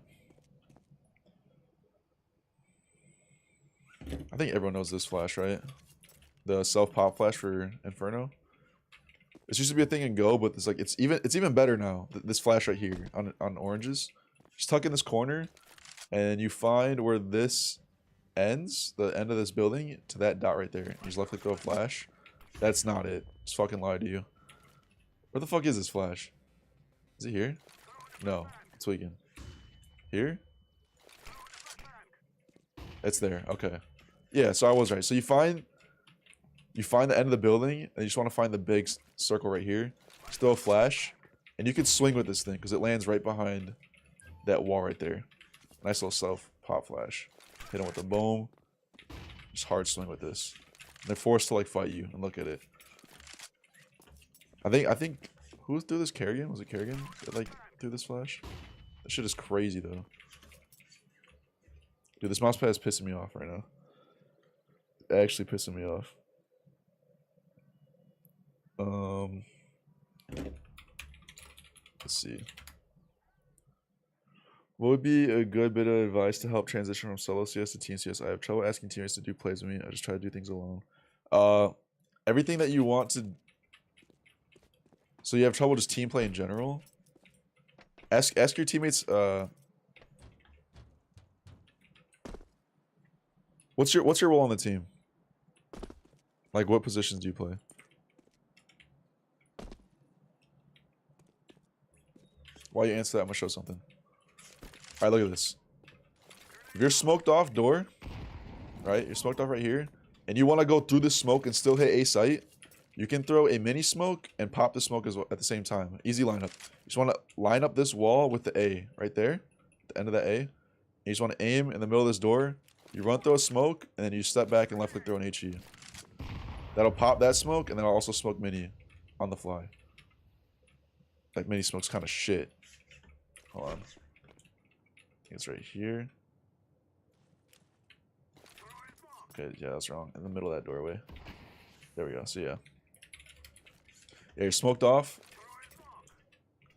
I think everyone knows this flash, right? The self-pop flash for Inferno. This used to be a thing in Go, but it's like it's even better now. This flash right here on oranges. Just tuck in this corner, and you find where this ends, the end of this building, to that dot right there. You just left click throw a flash. That's not it. Just fucking lied to you. Where the fuck is this flash? Is it here? No, it's tweaking. Here? It's there. Okay. Yeah, so I was right. So you find the end of the building, and you just want to find the big circle right here. Just throw a flash, and you can swing with this thing because it lands right behind that wall right there. Nice little self pop flash. Hit him with a boom. Just hard swing with this. And they're forced to like fight you and look at it. I think who threw this? Kerrigan? Was it Kerrigan that like threw this flash? That shit is crazy though. Dude, this mouse pad is pissing me off right now. Actually pissing me off. Let's see. What would be a good bit of advice to help transition from solo CS to team CS? I have trouble asking teammates to do plays with me. I just try to do things alone. Everything that you want to... So you have trouble just team play in general? Ask your teammates What's your role on the team? Like, what positions do you play? While you answer that, I'm gonna show something. All right, look at this. If you're smoked off door, right? You're smoked off right here, and you want to go through the smoke and still hit a site. You can throw a mini smoke and pop the smoke as well at the same time. Easy lineup. You just want to line up this wall with the A right there, the end of the A. And you just want to aim in the middle of this door. You run through a smoke, and then you step back and left click throw an HE. That'll pop that smoke, and then I'll also smoke mini on the fly. Like, mini smoke's kind of shit. Hold on. I think it's right here. Okay, yeah, that's wrong. In the middle of that doorway. There we go. So, yeah. Yeah, you're smoked off.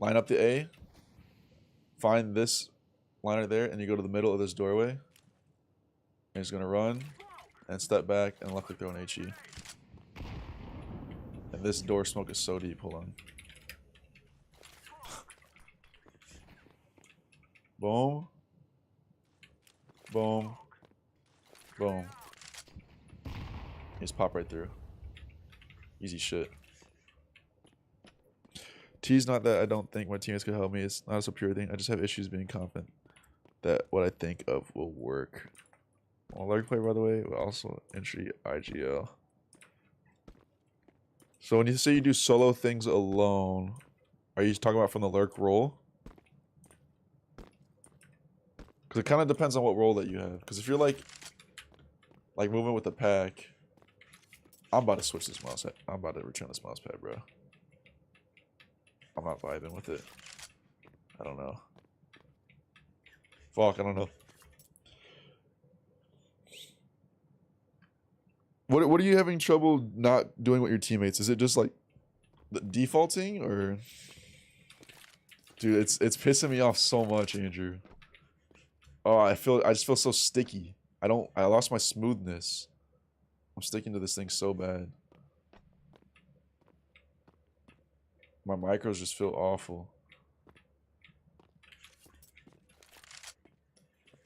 Line up the A. Find this liner there, and you go to the middle of this doorway. And he's going to run, and step back, and left click throw an HE. And this door smoke is so deep. Hold on. Boom. Boom. Boom. Just pop right through. Easy shit. T's not that I don't think my teammates could help me. It's not a pure thing. I just have issues being confident that what I think of will work. Well, Lurk player, by the way, but also entry IGL. So when you say you do solo things alone, are you talking about from the Lurk role? Because it kind of depends on what role that you have. Because if you're like moving with the pack, I'm about to switch this mouse pad. I'm about to return this mouse pad, bro. I'm not vibing with it. I don't know. Fuck, I don't know. What are you having trouble not doing with your teammates? Is it just like the defaulting, or dude, it's pissing me off so much, Andrew. Oh, I just feel so sticky. I lost my smoothness. I'm sticking to this thing so bad. My micros just feel awful.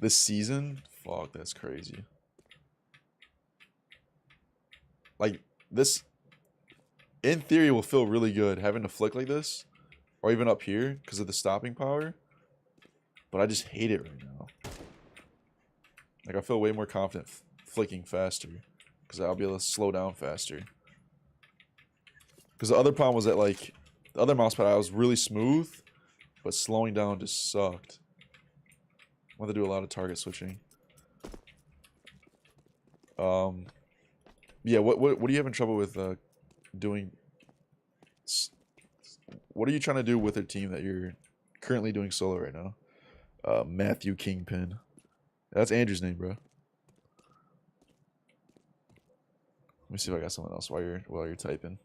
This season? Fuck, that's crazy. Like, this, in theory, will feel really good having to flick like this. Or even up here, because of the stopping power. But I just hate it right now. Like, I feel way more confident flicking faster. Because I'll be able to slow down faster. Because the other problem was that, like, the other mouse pad, I was really smooth. But slowing down just sucked. I want to do a lot of target switching. Yeah, what are you having trouble with doing? What are you trying to do with a team that you're currently doing solo right now? Matthew Kingpin. That's Andrew's name, bro. Let me see if I got something else while you're typing.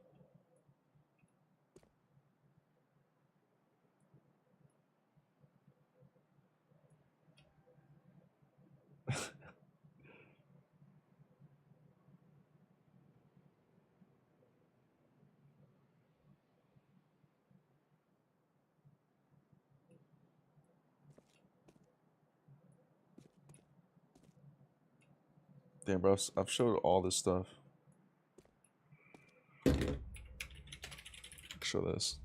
Damn, bro, I've showed all this stuff. Show this.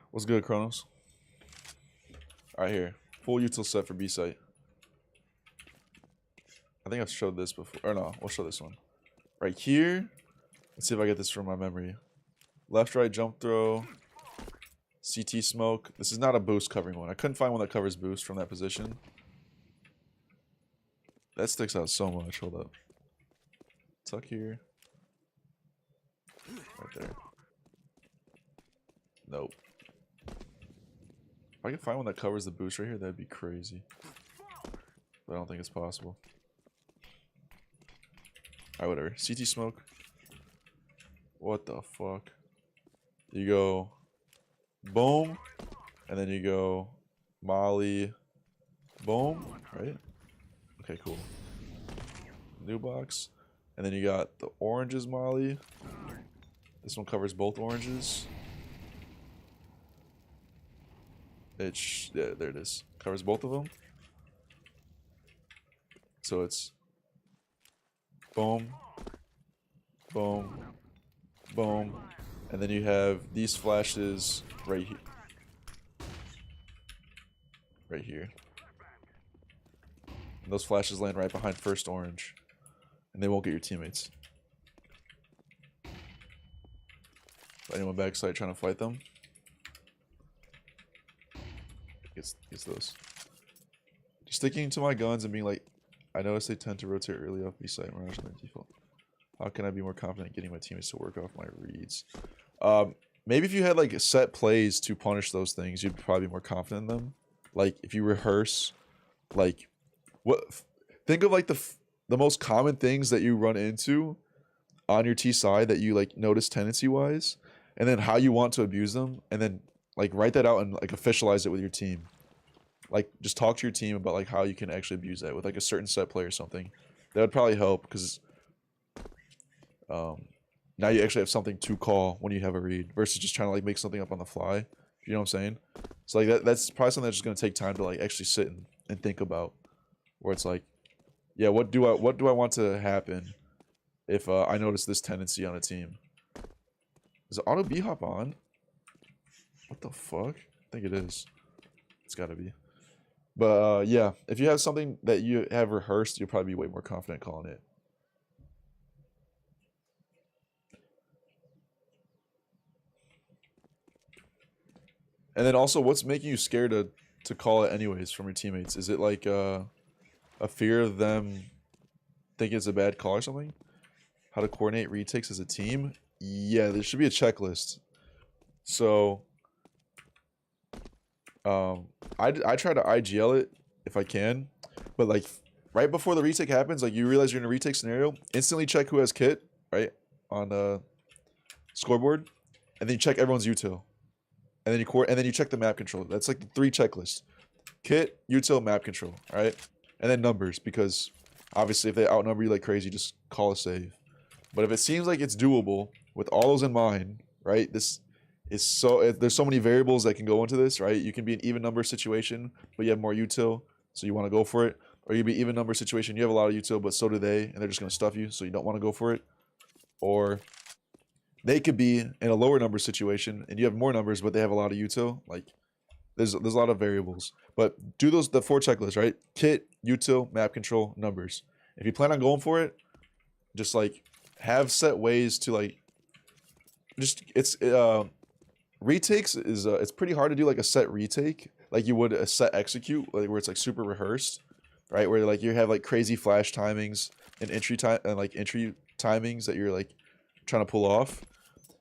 What's good, Kronos? Alright, here. Full util set for B site. I think I've showed this before. Or no, we'll show this one. Right here. Let's see if I get this from my memory. Left, right, jump throw. CT smoke. This is not a boost covering one. I couldn't find one that covers boost from that position. That sticks out so much. Hold up. Tuck here. Right there. Nope. If I can find one that covers the boost right here, that'd be crazy. But I don't think it's possible. Alright, whatever. CT smoke. What the fuck? You go boom, and then you go molly, boom, right? Okay, cool. New box. And then you got the oranges molly. This one covers both oranges. Yeah, there it is. Covers both of them. So it's boom, boom, boom, and then you have these flashes right here. Right here. And those flashes land right behind first orange. And they won't get your teammates. Anyone backside trying to fight them? Gets those. Just sticking to my guns and being like, I notice they tend to rotate early off B side and rush on their default. How can I be more confident getting my teammates to work off my reads? Maybe if you had like set plays to punish those things, you'd probably be more confident in them. Like if you rehearse, like think of like the most common things that you run into on your T side that you like notice tendency wise, and then how you want to abuse them, and then like write that out and like officialize it with your team. Like just talk to your team about like how you can actually abuse that with like a certain set play or something. That would probably help because now you actually have something to call when you have a read versus just trying to like make something up on the fly. You know what I'm saying? So like that's probably something that's just gonna take time to like actually sit and think about. Where it's like, yeah, what do I want to happen if I notice this tendency on a team? Is it auto B hop on? What the fuck? I think it is. It's gotta be. But yeah, if you have something that you have rehearsed, you'll probably be way more confident calling it. And then also, what's making you scared to call it anyways from your teammates? Is it like a fear of them thinking it's a bad call or something? How to coordinate retakes as a team? Yeah, there should be a checklist. So, I try to IGL it if I can, but like right before the retake happens, like you realize you're in a retake scenario, instantly check who has kit, right, on the scoreboard, and then you check everyone's util, and then you check the map control. That's like the 3 checklists: kit, util, map control, right, and then numbers, because obviously if they outnumber you like crazy, just call a save. But if it seems like it's doable with all those in mind, right, this is there's so many variables that can go into this, right? You can be an even number situation, but you have more util, so you want to go for it. Or you be even number situation, you have a lot of util, but so do they, and they're just going to stuff you, so you don't want to go for it. Or they could be in a lower number situation, and you have more numbers, but they have a lot of util. Like, there's a lot of variables. But do the 4 checklists, right? Kit, util, map control, numbers. If you plan on going for it, just like have set ways to like, retakes is it's pretty hard to do like a set retake like you would a set execute, like where it's like super rehearsed, right? Where like you have like crazy flash timings and entry timings that you're like trying to pull off.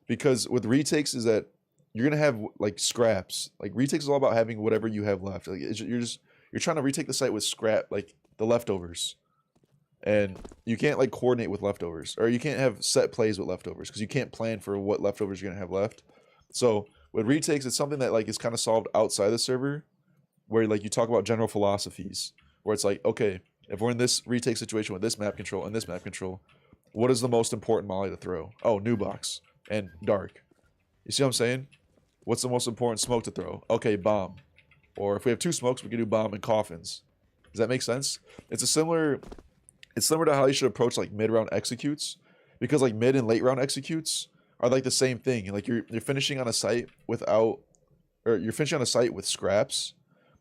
Because with retakes is that you're gonna have like scraps. Like retakes is all about having whatever you have left. Like you're trying to retake the site with scrap, like the leftovers. And you can't like coordinate with leftovers, or you can't have set plays with leftovers because you can't plan for what leftovers you're gonna have left. So with retakes, it's something that like is kind of solved outside the server, where like you talk about general philosophies, where it's like, okay, if we're in this retake situation with this map control and this map control, what is the most important molly to throw? Oh, new box and dark. You see what I'm saying? What's the most important smoke to throw? Okay, bomb. Or if we have 2 smokes, we can do bomb and coffins. Does that make sense? It's similar to how you should approach like mid-round executes, because like mid and late round executes are like the same thing. Like you're finishing on a site you're finishing on a site with scraps,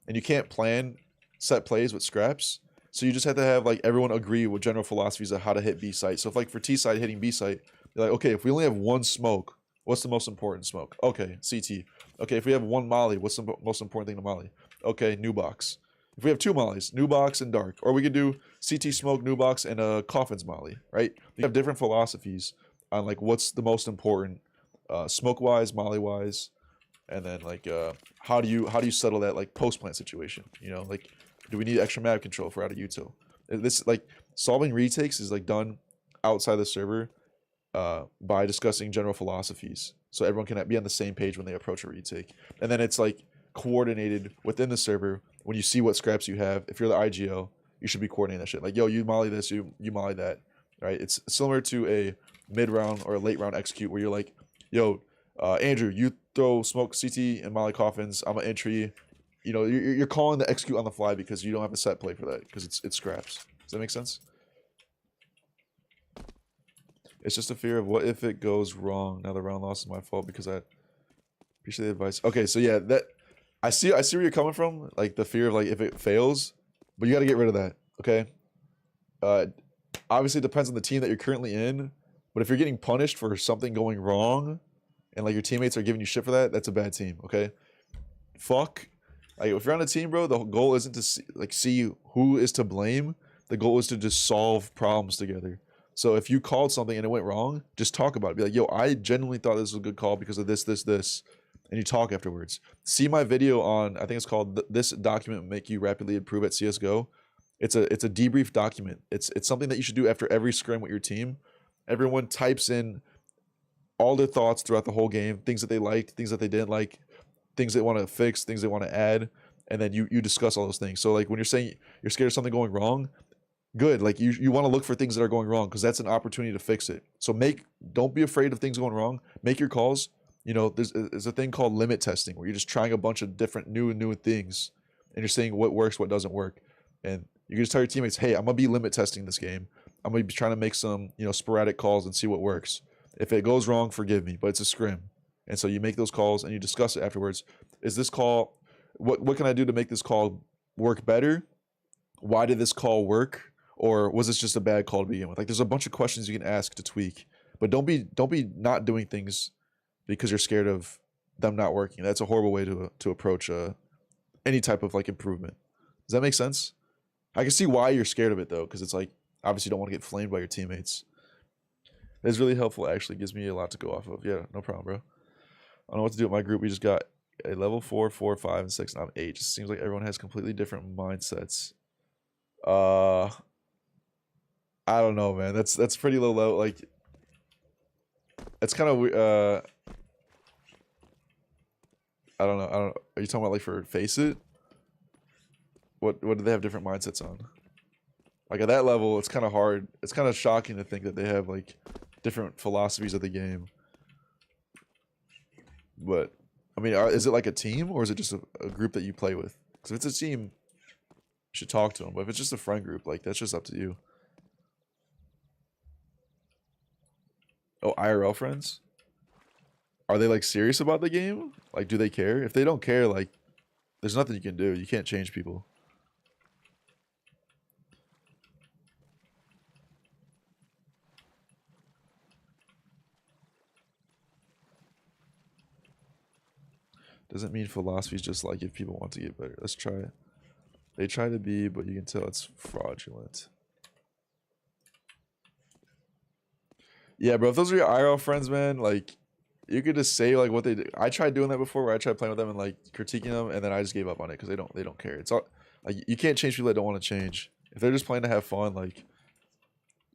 and you can't plan set plays with scraps. So you just have to have like everyone agree with general philosophies of how to hit B site. So if like for T side hitting B site, you're like, okay, if we only have 1 smoke, what's the most important smoke? Okay, CT. Okay, if we have 1 molly, what's the most important thing to molly? Okay, new box. If we have 2 mollies, new box and dark, or we could do CT smoke, new box, and a coffins molly, right? You have different philosophies on like what's the most important, smoke wise, molly wise, and then like how do you settle that like post plant situation? You know, like do we need extra map control for out of util? This like solving retakes is like done outside the server by discussing general philosophies, so everyone can be on the same page when they approach a retake, and then it's like coordinated within the server. When you see what scraps you have, if you're the IGO, you should be coordinating that shit. Like, yo, you molly this, you molly that, right? It's similar to a mid-round or a late-round execute where you're like, yo, Andrew, you throw smoke CT and molly coffins. I'm an entry. you know, you're calling the execute on the fly because you don't have a set play for that because it's scraps. Does that make sense? It's just a fear of what if it goes wrong. Now the round loss is my fault because I appreciate the advice. Okay, so yeah, that I see where you're coming from, like the fear of like if it fails, but you got to get rid of that. Okay. Obviously it depends on the team that you're currently in, but if you're getting punished for something going wrong, and like your teammates are giving you shit for that, that's a bad team. Okay. Fuck. Like if you're on a team, bro, the goal isn't to see who is to blame. The goal is to just solve problems together. So if you called something and it went wrong, just talk about it. Be like, yo, I genuinely thought this was a good call because of this, this, this. And you talk afterwards. See my video on, I think it's called "This Document Will Make You Rapidly Improve at CSGO." It's a debrief document. It's something that you should do after every scrim with your team. Everyone types in all their thoughts throughout the whole game, things that they liked, things that they didn't like, things they want to fix, things they want to add, and then you discuss all those things. So like when you're saying you're scared of something going wrong, good. Like you want to look for things that are going wrong because that's an opportunity to fix it. So don't be afraid of things going wrong. Make your calls. You know, there's a thing called limit testing where you're just trying a bunch of different new things, and you're saying what works, what doesn't work, and you can just tell your teammates, hey, I'm gonna be limit testing this game. I'm gonna be trying to make some sporadic calls and see what works. If it goes wrong, forgive me, but it's a scrim, and so you make those calls and you discuss it afterwards. Is this call? What can I do to make this call work better? Why did this call work? Or was this just a bad call to begin with? Like, there's a bunch of questions you can ask to tweak, but don't be not doing things because you're scared of them not working. That's a horrible way to approach any type of like improvement. Does that make sense? I can see why you're scared of it though, because it's like obviously you don't want to get flamed by your teammates. It's really helpful. Actually, gives me a lot to go off of. Yeah, no problem, bro. I don't know what to do with my group. We just got a level 4, 4, 5, and 6, and I'm 8. Just seems like everyone has completely different mindsets. I don't know, man. That's pretty low. Like, it's kind of I don't know. Are you talking about like for Face It? What do they have different mindsets on? Like at that level, it's kind of hard. It's kind of shocking to think that they have like different philosophies of the game. But I mean, is it like a team or is it just a group that you play with? Because if it's a team, you should talk to them. But if it's just a friend group, like that's just up to you. Oh, IRL friends? Are they like serious about the game? Like, do they care? If they don't care, like, there's nothing you can do. You can't change people. Doesn't mean philosophy is just like if people want to get better. Let's try it. They try to be, but you can tell it's fraudulent. Yeah, bro. If those are your IRL friends, man, like, you could just say like what they do. I tried doing that before, where I tried playing with them and like critiquing them, and then I just gave up on it because they don't care. It's all like you can't change people that don't want to change. If they're just playing to have fun, like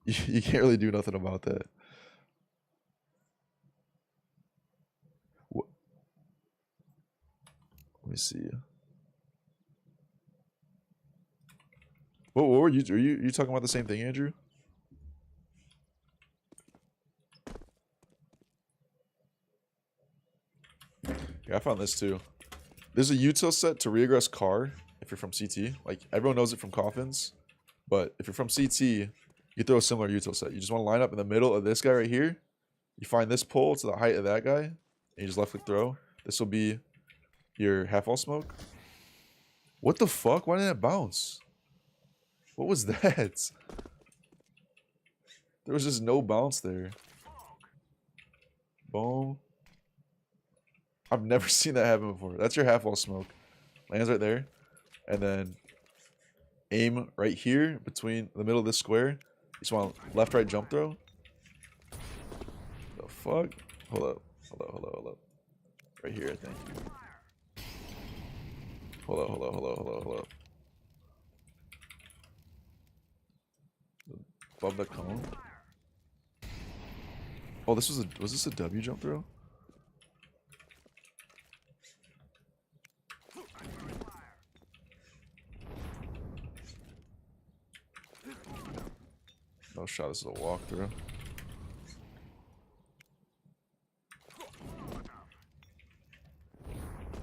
you can't really do nothing about that. Let me see. What were you? Are you talking about the same thing, Andrew? Yeah, I found this too. There's a util set to regress car if you're from CT. Like everyone knows it from coffins, but if you're from CT, you throw a similar util set. You just want to line up in the middle of this guy right here. You find this pole to the height of that guy, and you just left click throw. This will be your half wall smoke. What the fuck? Why didn't it bounce? What was that? There was just no bounce there. Boom. I've never seen that happen before. That's your half wall smoke. Lands right there. And then aim right here between the middle of this square. You just want left, right jump throw. The fuck? Hold up. Right here, I think. Hold up. Above the cone. Oh, was this a W jump throw? No shot, this is a walkthrough.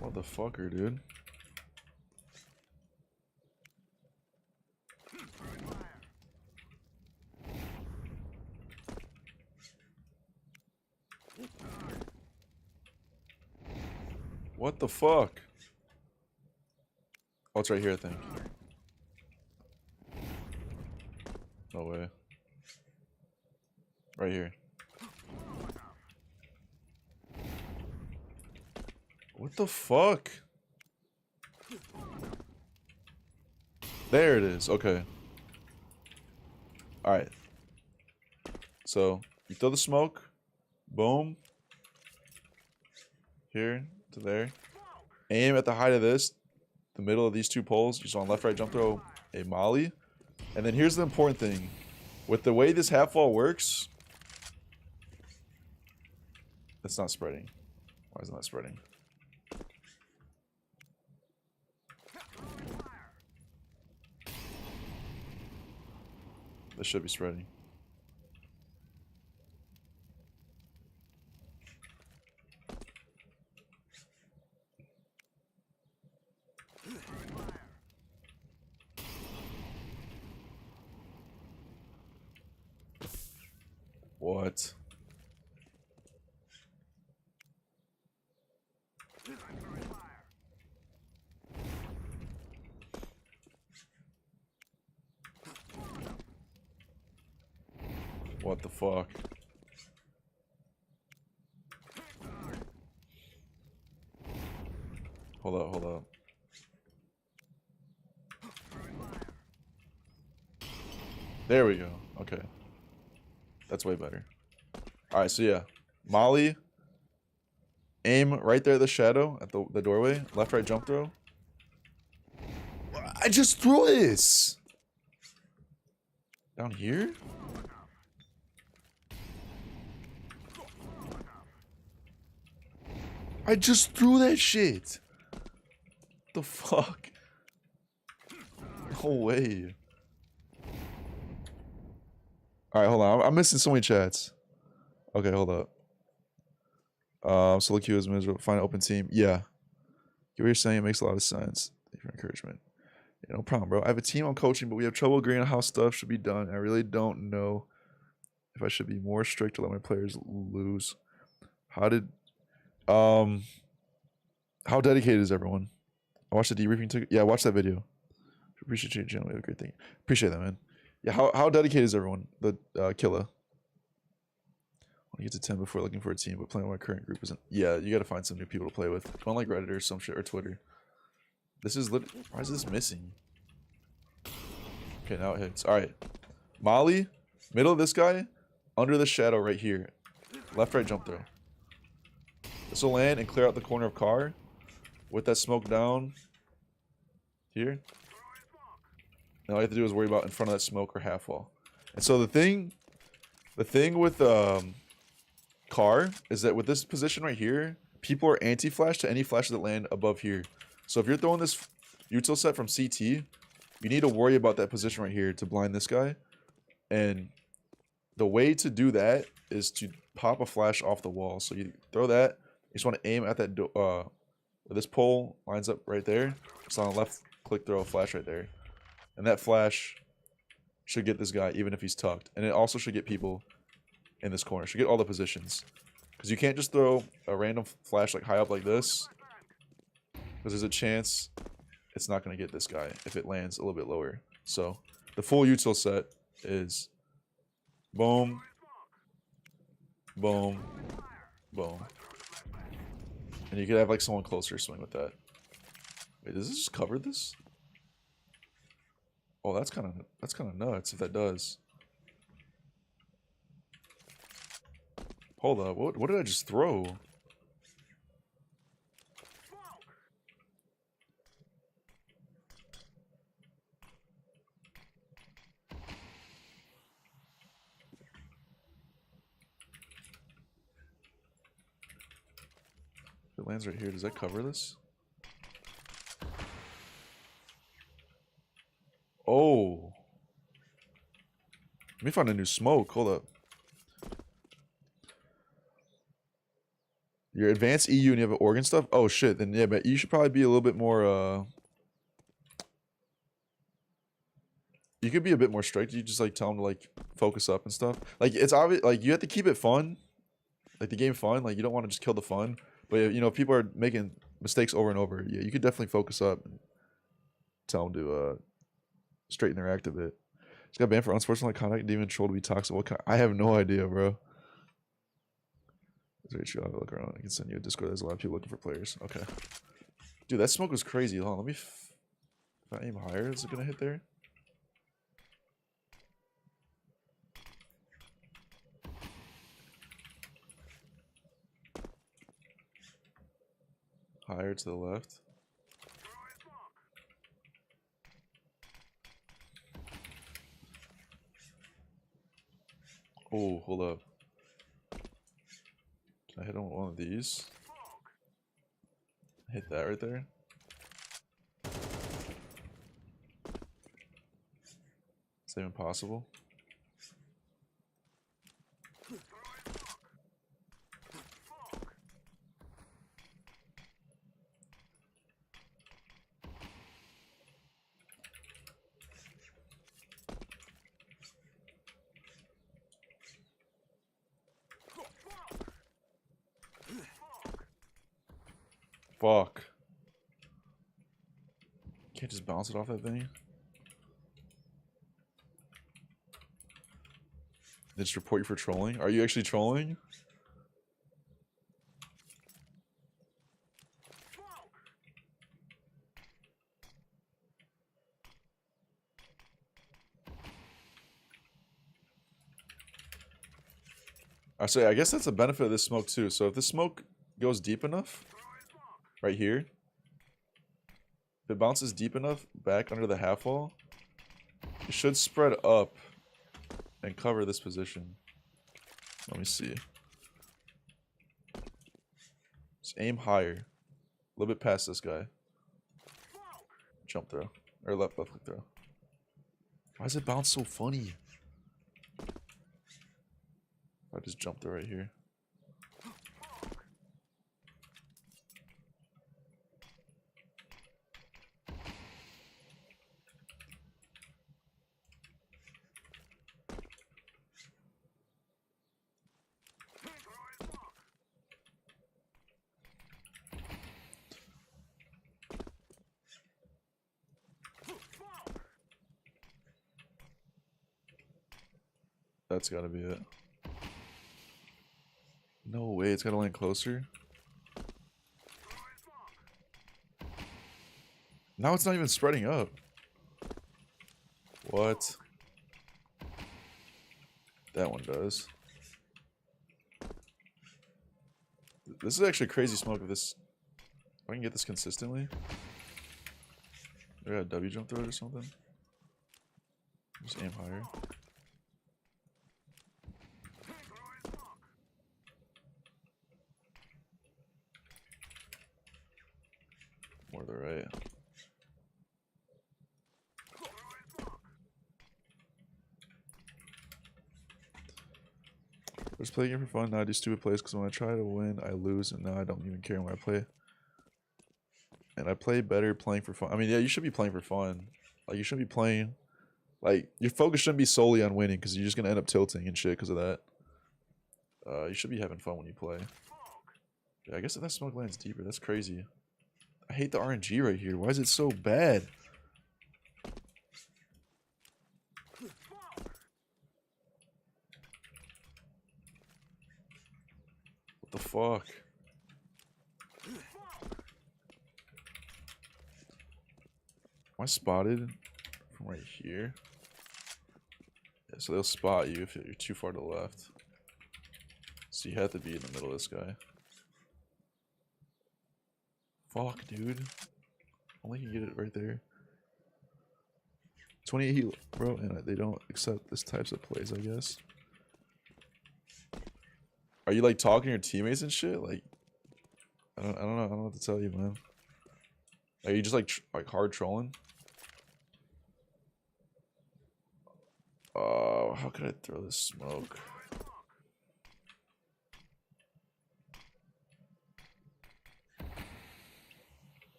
What the fucker, dude? What the fuck? Oh, it's right here, I think. No way. Right here. What the fuck? There it is. Okay. Alright. So, you throw the smoke. Boom. Here to there. Aim at the height of this. The middle of these two poles. You just want left, right, jump throw a molly. And then here's the important thing. With the way this half wall works, it's not spreading. Why is it not spreading? This should be spreading. What? What the fuck? Hold up, hold up. There we go. Okay. That's way better. Alright, so yeah. Molly. Aim right there at the shadow, at the doorway. Left, right, jump throw. I just threw this! Down here? I just threw that shit! The fuck? No way. Alright, hold on. I'm missing so many chats. Okay, hold up. Solo queue is miserable. Find an open team. Yeah. What you're saying makes a lot of sense. Thank you for encouragement. Yeah, no problem, bro. I have a team I'm coaching, but we have trouble agreeing on how stuff should be done. I really don't know if I should be more strict to let my players lose. How dedicated is everyone? I watched the debriefing too. Yeah, I watched that video. Appreciate you, channel. We have a great thing. Appreciate that, man. Yeah, how dedicated is everyone? The killer. I get to 10 before looking for a team, but playing with my current group isn't. Yeah, you gotta find some new people to play with. Go on like Reddit or some shit or Twitter. This is why is this missing? Okay, now it hits. Alright. Molly, middle of this guy, under the shadow right here. Left, right, jump throw. This will land and clear out the corner of car. With that smoke down here. Now all you have to do is worry about in front of that smoke or half wall. And so the thing with car is that with this position right here, people are anti-flash to any flashes that land above here. So if you're throwing this util set from CT, you need to worry about that position right here to blind this guy. And the way to do that is to pop a flash off the wall. So you throw that, you just want to aim at that where this pole lines up right there. It's on the left click, throw a flash right there. And that flash should get this guy even if he's tucked. And it also should get people in this corner. Should get all the positions. Because you can't just throw a random flash like high up like this. Because there's a chance it's not going to get this guy if it lands a little bit lower. So the full util set is boom, boom, boom. And you could have like someone closer swing with that. Wait, does this just cover this? Oh, that's kind of nuts if that does. Hold up, what did I just throw? If it lands right here, does that cover this? Oh. Let me find a new smoke. Hold up. You're advanced EU and you have organ stuff? Oh shit, then yeah, but you should probably be a little bit more you could be a bit more strict. You just like tell them to like focus up and stuff. Like it's obvious, like you have to keep it fun. Like the game fun. Like you don't want to just kill the fun. But you know, if people are making mistakes over and over. Yeah, you could definitely focus up and tell them to straighten their act a bit. Just got banned for unsportsmanlike conduct, demon troll to be toxic. What kind? I have no idea, bro. Is there a show? I'll look around. I can send you a Discord. There's a lot of people looking for players. Okay. Dude, that smoke was crazy. Hold on, let me. If I aim higher, is it gonna hit there? Higher to the left. Oh, hold up. Can I hit on one of these? Hit that right there. Is that even possible? Fuck. Can't just bounce it off that thing. They just report you for trolling? Are you actually trolling? Actually, I guess that's the benefit of this smoke too. So if the smoke goes deep enough, right here, if it bounces deep enough back under the half wall, it should spread up and cover this position. Let me see. Just aim higher. A little bit past this guy. Jump throw. Or left click throw. Why does it bounce so funny? I just jumped throw right here. That's gotta be it. No way, it's gotta land closer. Now it's not even spreading up. What? That one does. This is actually crazy smoke of this. If I can get this consistently. I got a W jump through it or something. Just aim higher. More to the right. I just play a game for fun. Now I do stupid plays because when I try to win, I lose, and now I don't even care when I play. And I play better playing for fun. I mean, yeah, you should be playing for fun. Like, you shouldn't be playing. Like, your focus shouldn't be solely on winning because you're just gonna end up tilting and shit because of that. You should be having fun when you play. Yeah, I guess if that smoke lands deeper, that's crazy. I hate the RNG right here. Why is it so bad? What the fuck? Am I spotted from right here? Yeah, so they'll spot you if you're too far to the left. So you have to be in the middle of this guy. Fuck, dude. Only can get it right there. 28 heal, bro, and they don't accept this types of plays, I guess. Are you like talking to your teammates and shit? Like, I don't know what to tell you, man. Are you just like hard trolling? How could I throw this smoke?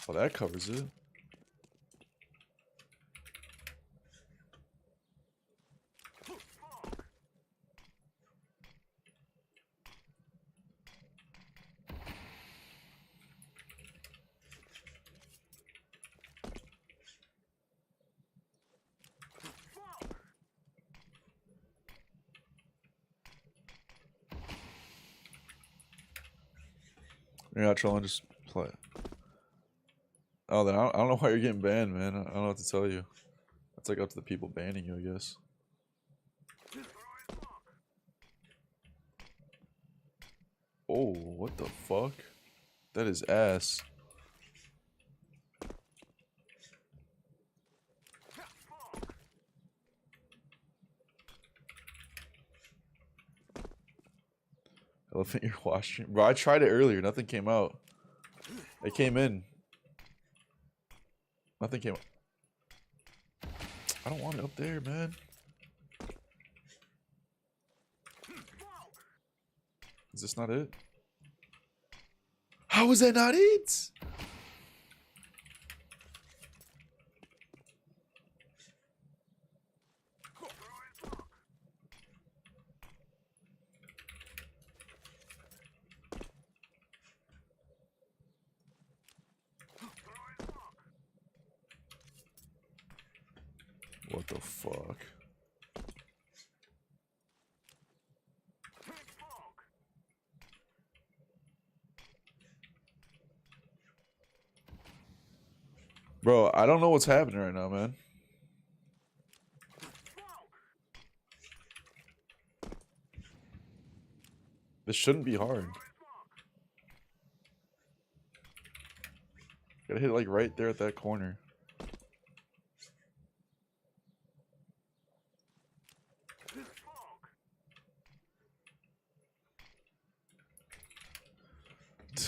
Oh, that covers it. You're not trolling, just play. Oh, then I don't know why you're getting banned, man. I don't know what to tell you. That's like up to the people banning you, I guess. Oh, what the fuck? That is ass. Elephant you're washing. Bro, I tried it earlier. Nothing came out. It came in. Nothing came out. I don't want it up there, man. Is this not it? How is that not it? What the fuck? Bro, I don't know what's happening right now, man. This shouldn't be hard. Gotta hit it like right there at that corner.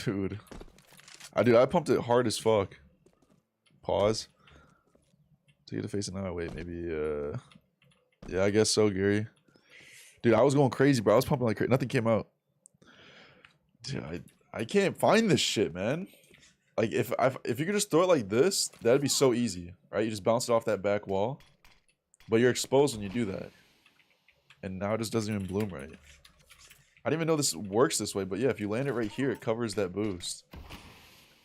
Dude. I pumped it hard as fuck. Pause. To get a face now. Wait, maybe yeah, I guess so, Gary. Dude, I was going crazy, bro. I was pumping like crazy. Nothing came out. Dude, I can't find this shit, man. Like if you could just throw it like this, that'd be so easy, right? You just bounce it off that back wall. But you're exposed when you do that. And now it just doesn't even bloom right. I didn't even know this works this way, but yeah, if you land it right here, it covers that boost.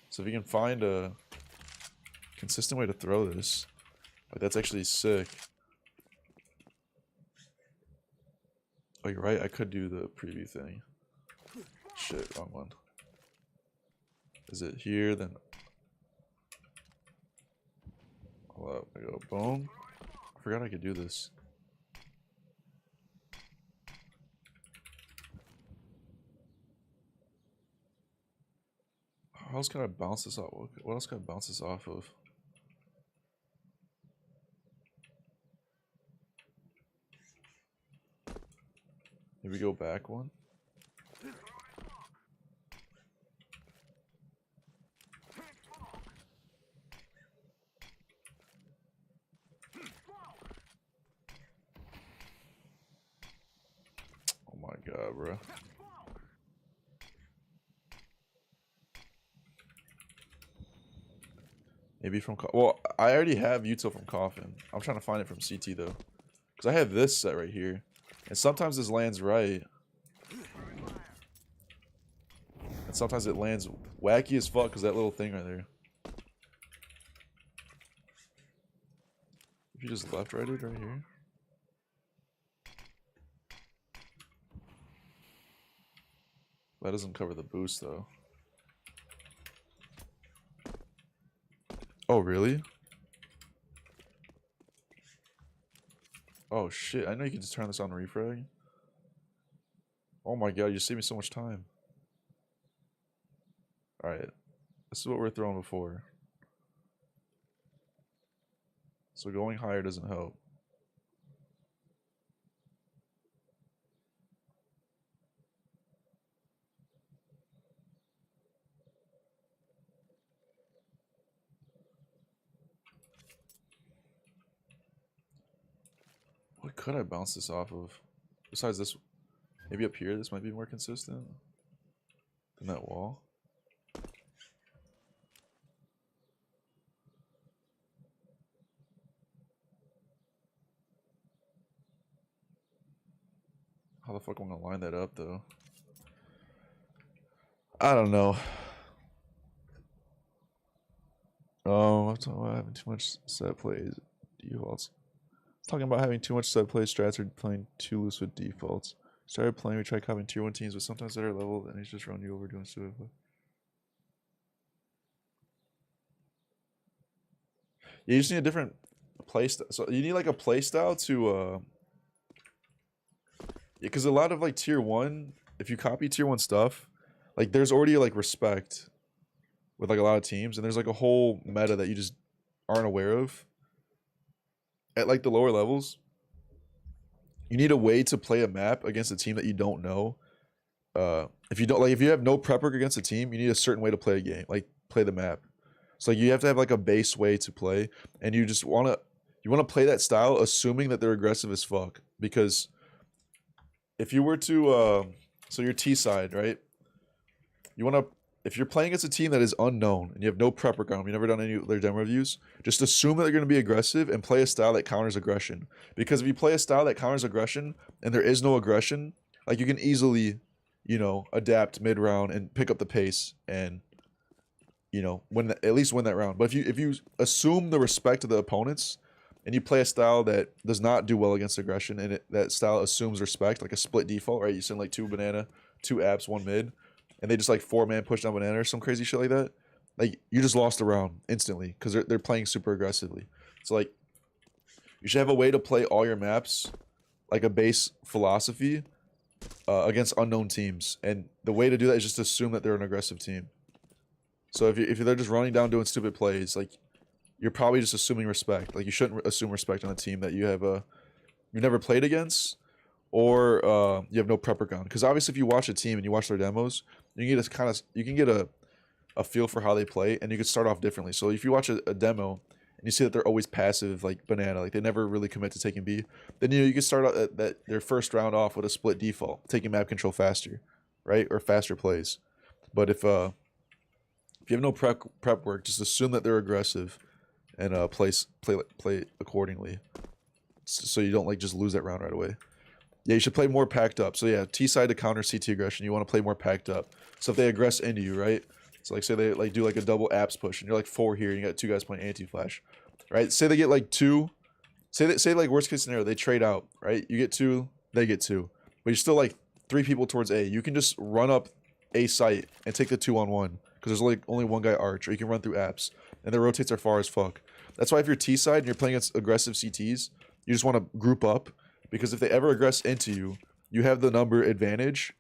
So if you can find a consistent way to throw this, like that's actually sick. Oh, you're right, I could do the preview thing. Shit, wrong one. Is it here, then... Hold up, I go boom. I forgot I could do this. How else can I bounce this off? What else can I bounce this off of? Maybe go back one? Oh my god, bro. Maybe from... Well, I already have util from Coffin. I'm trying to find it from CT, though. Because I have this set right here. And sometimes this lands right. And sometimes it lands wacky as fuck because that little thing right there. If you just left-righted right here. That doesn't cover the boost, though. Oh, really? Oh, shit. I know you can just turn this on refrag. Oh my god, you saved me so much time. Alright. This is what we're throwing before. So going higher doesn't help. What could I bounce this off of? Besides this, maybe up here, this might be more consistent than that wall. How the fuck am I gonna line that up, though? I don't know. I'm talking about having too much set plays defaults. Talking about having too much set play strats or playing too loose with defaults. Started playing, we tried copying tier 1 teams, but sometimes at our level, and he's just run you over doing stupid play. Yeah, you just need a different play style. So you need like a play style to because a lot of like tier one, if you copy tier one stuff, like there's already like respect with like a lot of teams, and there's like a whole meta that you just aren't aware of at like the lower levels. You need a way to play a map against a team that you don't know. If you don't like, if you have no prep work against a team, you need a certain way to play a game, like play the map. So like, you have to have like a base way to play, and you wanna play that style, assuming that they're aggressive as fuck. Because if you were to, so your T side, right? You wanna if you're playing against a team that is unknown and you have no prep work on them, you've never done any of their demo reviews, just assume that they're going to be aggressive and play a style that counters aggression. Because if you play a style that counters aggression and there is no aggression, like you can easily, adapt mid round and pick up the pace and, at least win that round. But if you assume the respect of the opponents and you play a style that does not do well against aggression and that style assumes respect, like a split default, right? You send like 2 banana, 2 apps, 1 mid, and they just like 4-man push down banana or some crazy shit like that, like you just lost a round instantly because they're playing super aggressively. So like you should have a way to play all your maps like a base philosophy against unknown teams, and the way to do that is just assume that they're an aggressive team. So if they're just running down doing stupid plays, like you're probably just assuming respect. Like you shouldn't assume respect on a team that you've never played against, or you have no prep work on. Because obviously, if you watch a team and you watch their demos, you can get a feel for how they play, and you can start off differently. So if you watch a demo and you see that they're always passive, like banana, like they never really commit to taking B, then you can start out that their first round off with a split default, taking map control faster, right, or faster plays. But if you have no prep work, just assume that they're aggressive and play accordingly, so you don't like just lose that round right away. Yeah, you should play more packed up. So yeah, T side to counter CT aggression, you want to play more packed up. So if they aggress into you, right? So like say they like do like a double apps push, and you're like 4 here, and you got 2 guys playing anti-flash, right? Say they get like 2. Say like worst case scenario, they trade out, right? You get 2, they get 2, but you're still like 3 people towards A. You can just run up A site and take the 2-on-1 because there's like only 1 guy arch, or you can run through apps, and the rotates are far as fuck. That's why if you're T side and you're playing against aggressive CTs, you just want to group up. Because if they ever aggress into you, you have the number advantage.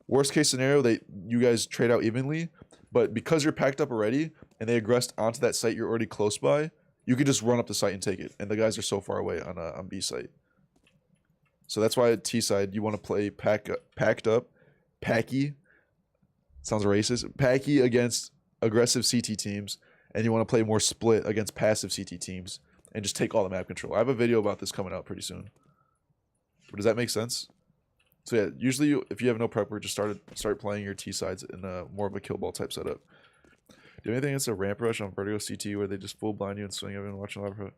Worst case scenario, you guys trade out evenly, but because you're packed up already and they aggressed onto that site you're already close by, you can just run up the site and take it. And the guys are so far away on B site. So that's why at T side you want to play packed up, packy. Sounds racist. Packy against aggressive CT teams, and you want to play more split against passive CT teams and just take all the map control. I have a video about this coming out pretty soon. But does that make sense? So yeah, usually if you have no prep work, just start playing your T sides in more of a kill ball type setup. Do you have anything against a ramp rush on Vertigo CT where they just full blind you and swing everyone watching live?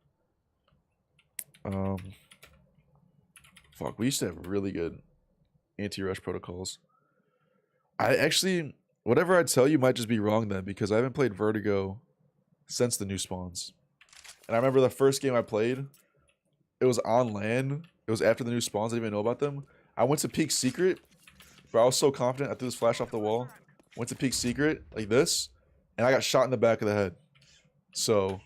Fuck, we used to have really good anti-rush protocols. I actually, whatever I tell you might just be wrong then, because I haven't played Vertigo since the new spawns. And I remember the first game I played, it was on LAN. It was after the new spawns. I didn't even know about them. I went to Peak Secret, but I was so confident. I threw this flash off the wall. Went to Peak Secret like this, and I got shot in the back of the head. So,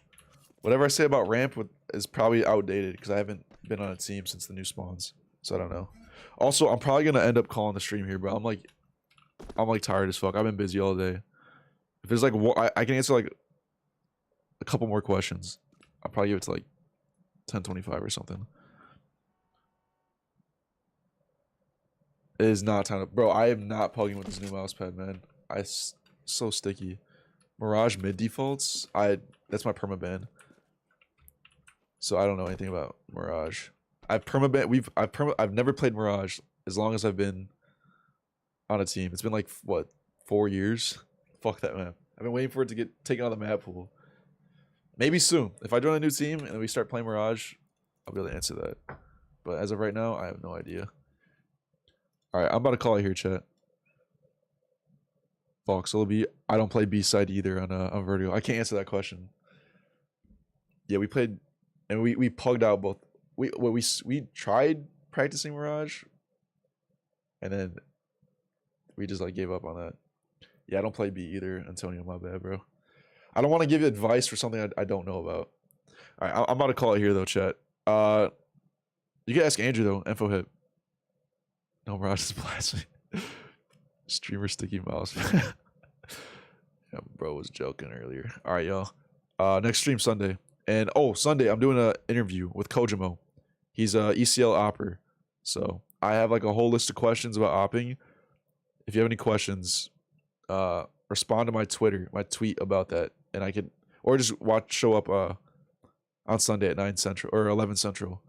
whatever I say about ramp is probably outdated because I haven't been on a team since the new spawns. So I don't know. Also, I'm probably gonna end up calling the stream here, bro. I'm like tired as fuck. I've been busy all day. If there's like I can answer like a couple more questions. I'll probably give it to like 10:25 or something. It is not time to, bro. I am not pugging with this new mouse pad, man. So sticky. Mirage mid defaults. That's my permaban. So I don't know anything about Mirage. I've never played Mirage as long as I've been on a team. It's been like what, 4 years? Fuck that map. I've been waiting for it to get taken out of the map pool. Maybe soon. If I join a new team and we start playing Mirage, I'll be able to answer that. But as of right now, I have no idea. Alright, I'm about to call it here, chat. Fuck, so I don't play B side either on Vertigo. I can't answer that question. Yeah, we played and we pugged out both. We tried practicing Mirage, and then we just like gave up on that. Yeah, I don't play B either, Antonio. My bad, bro. I don't want to give you advice for something I don't know about. All right, I'm about to call it here though, chat. You can ask Andrew though. Info hit. No, bro, just blast me. Streamer sticky mouse. Yeah, bro was joking earlier. All right, y'all. Next stream Sunday, and Sunday I'm doing an interview with Kojimo. He's a ECL opper, so I have like a whole list of questions about opping. If you have any questions, respond to my tweet about that, and I can, or just show up on Sunday at 9 Central or 11 Central,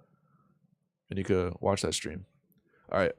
and you could watch that stream. All right.